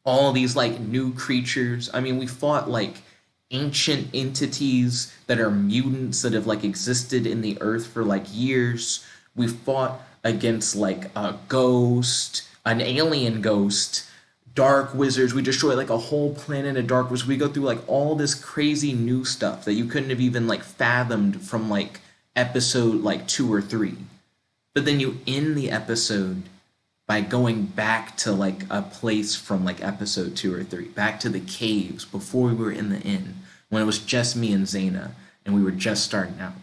all these like new creatures. I mean, we fought like ancient entities that are mutants that have like existed in the earth for like years. We fought against like a ghost, an alien ghost, dark wizards. We destroyed like a whole planet of dark wizards. We go through like all this crazy new stuff that you couldn't have even like fathomed from like episode like 2 or 3. But then you end the episode by going back to like a place from like episode 2 or 3, back to the caves before we were in the inn, when it was just me and Zana and we were just starting out.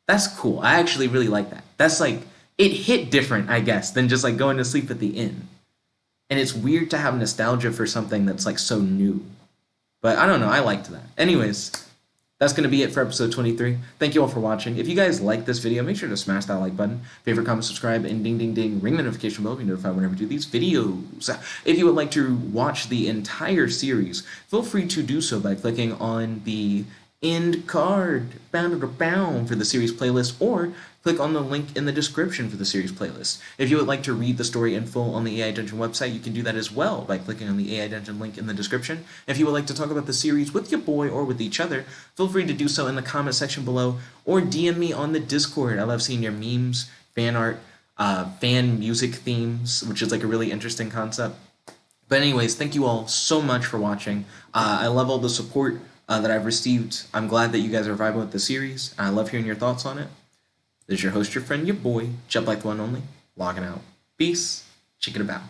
That's cool. I actually really like that. That's like, it hit different, I guess, than just like going to sleep at the inn. And it's weird to have nostalgia for something that's like so new. But I don't know, I liked that. Anyways, that's going to be it for episode 23. Thank you all for watching. If you guys like this video, make sure to smash that like button. Favorite, comment, subscribe, and ding, ding, ding. Ring the notification bell to be notified whenever we do these videos. If you would like to watch the entire series, feel free to do so by clicking on the end card for the series playlist, or click click on the link in the description for the series playlist. If you would like to read the story in full on the AI Dungeon website, you can do that as well by clicking on the AI Dungeon link in the description. If you would like to talk about the series with your boy or with each other, feel free to do so in the comment section below or DM me on the Discord. I love seeing your memes, fan art, fan music themes, which is like a really interesting concept. But anyways, thank you all so much for watching. I love all the support that I've received. I'm glad that you guys are vibing with the series. I love hearing your thoughts on it. This is your host, your friend, your boy, Jet like the one only, logging out. Peace. Check it about.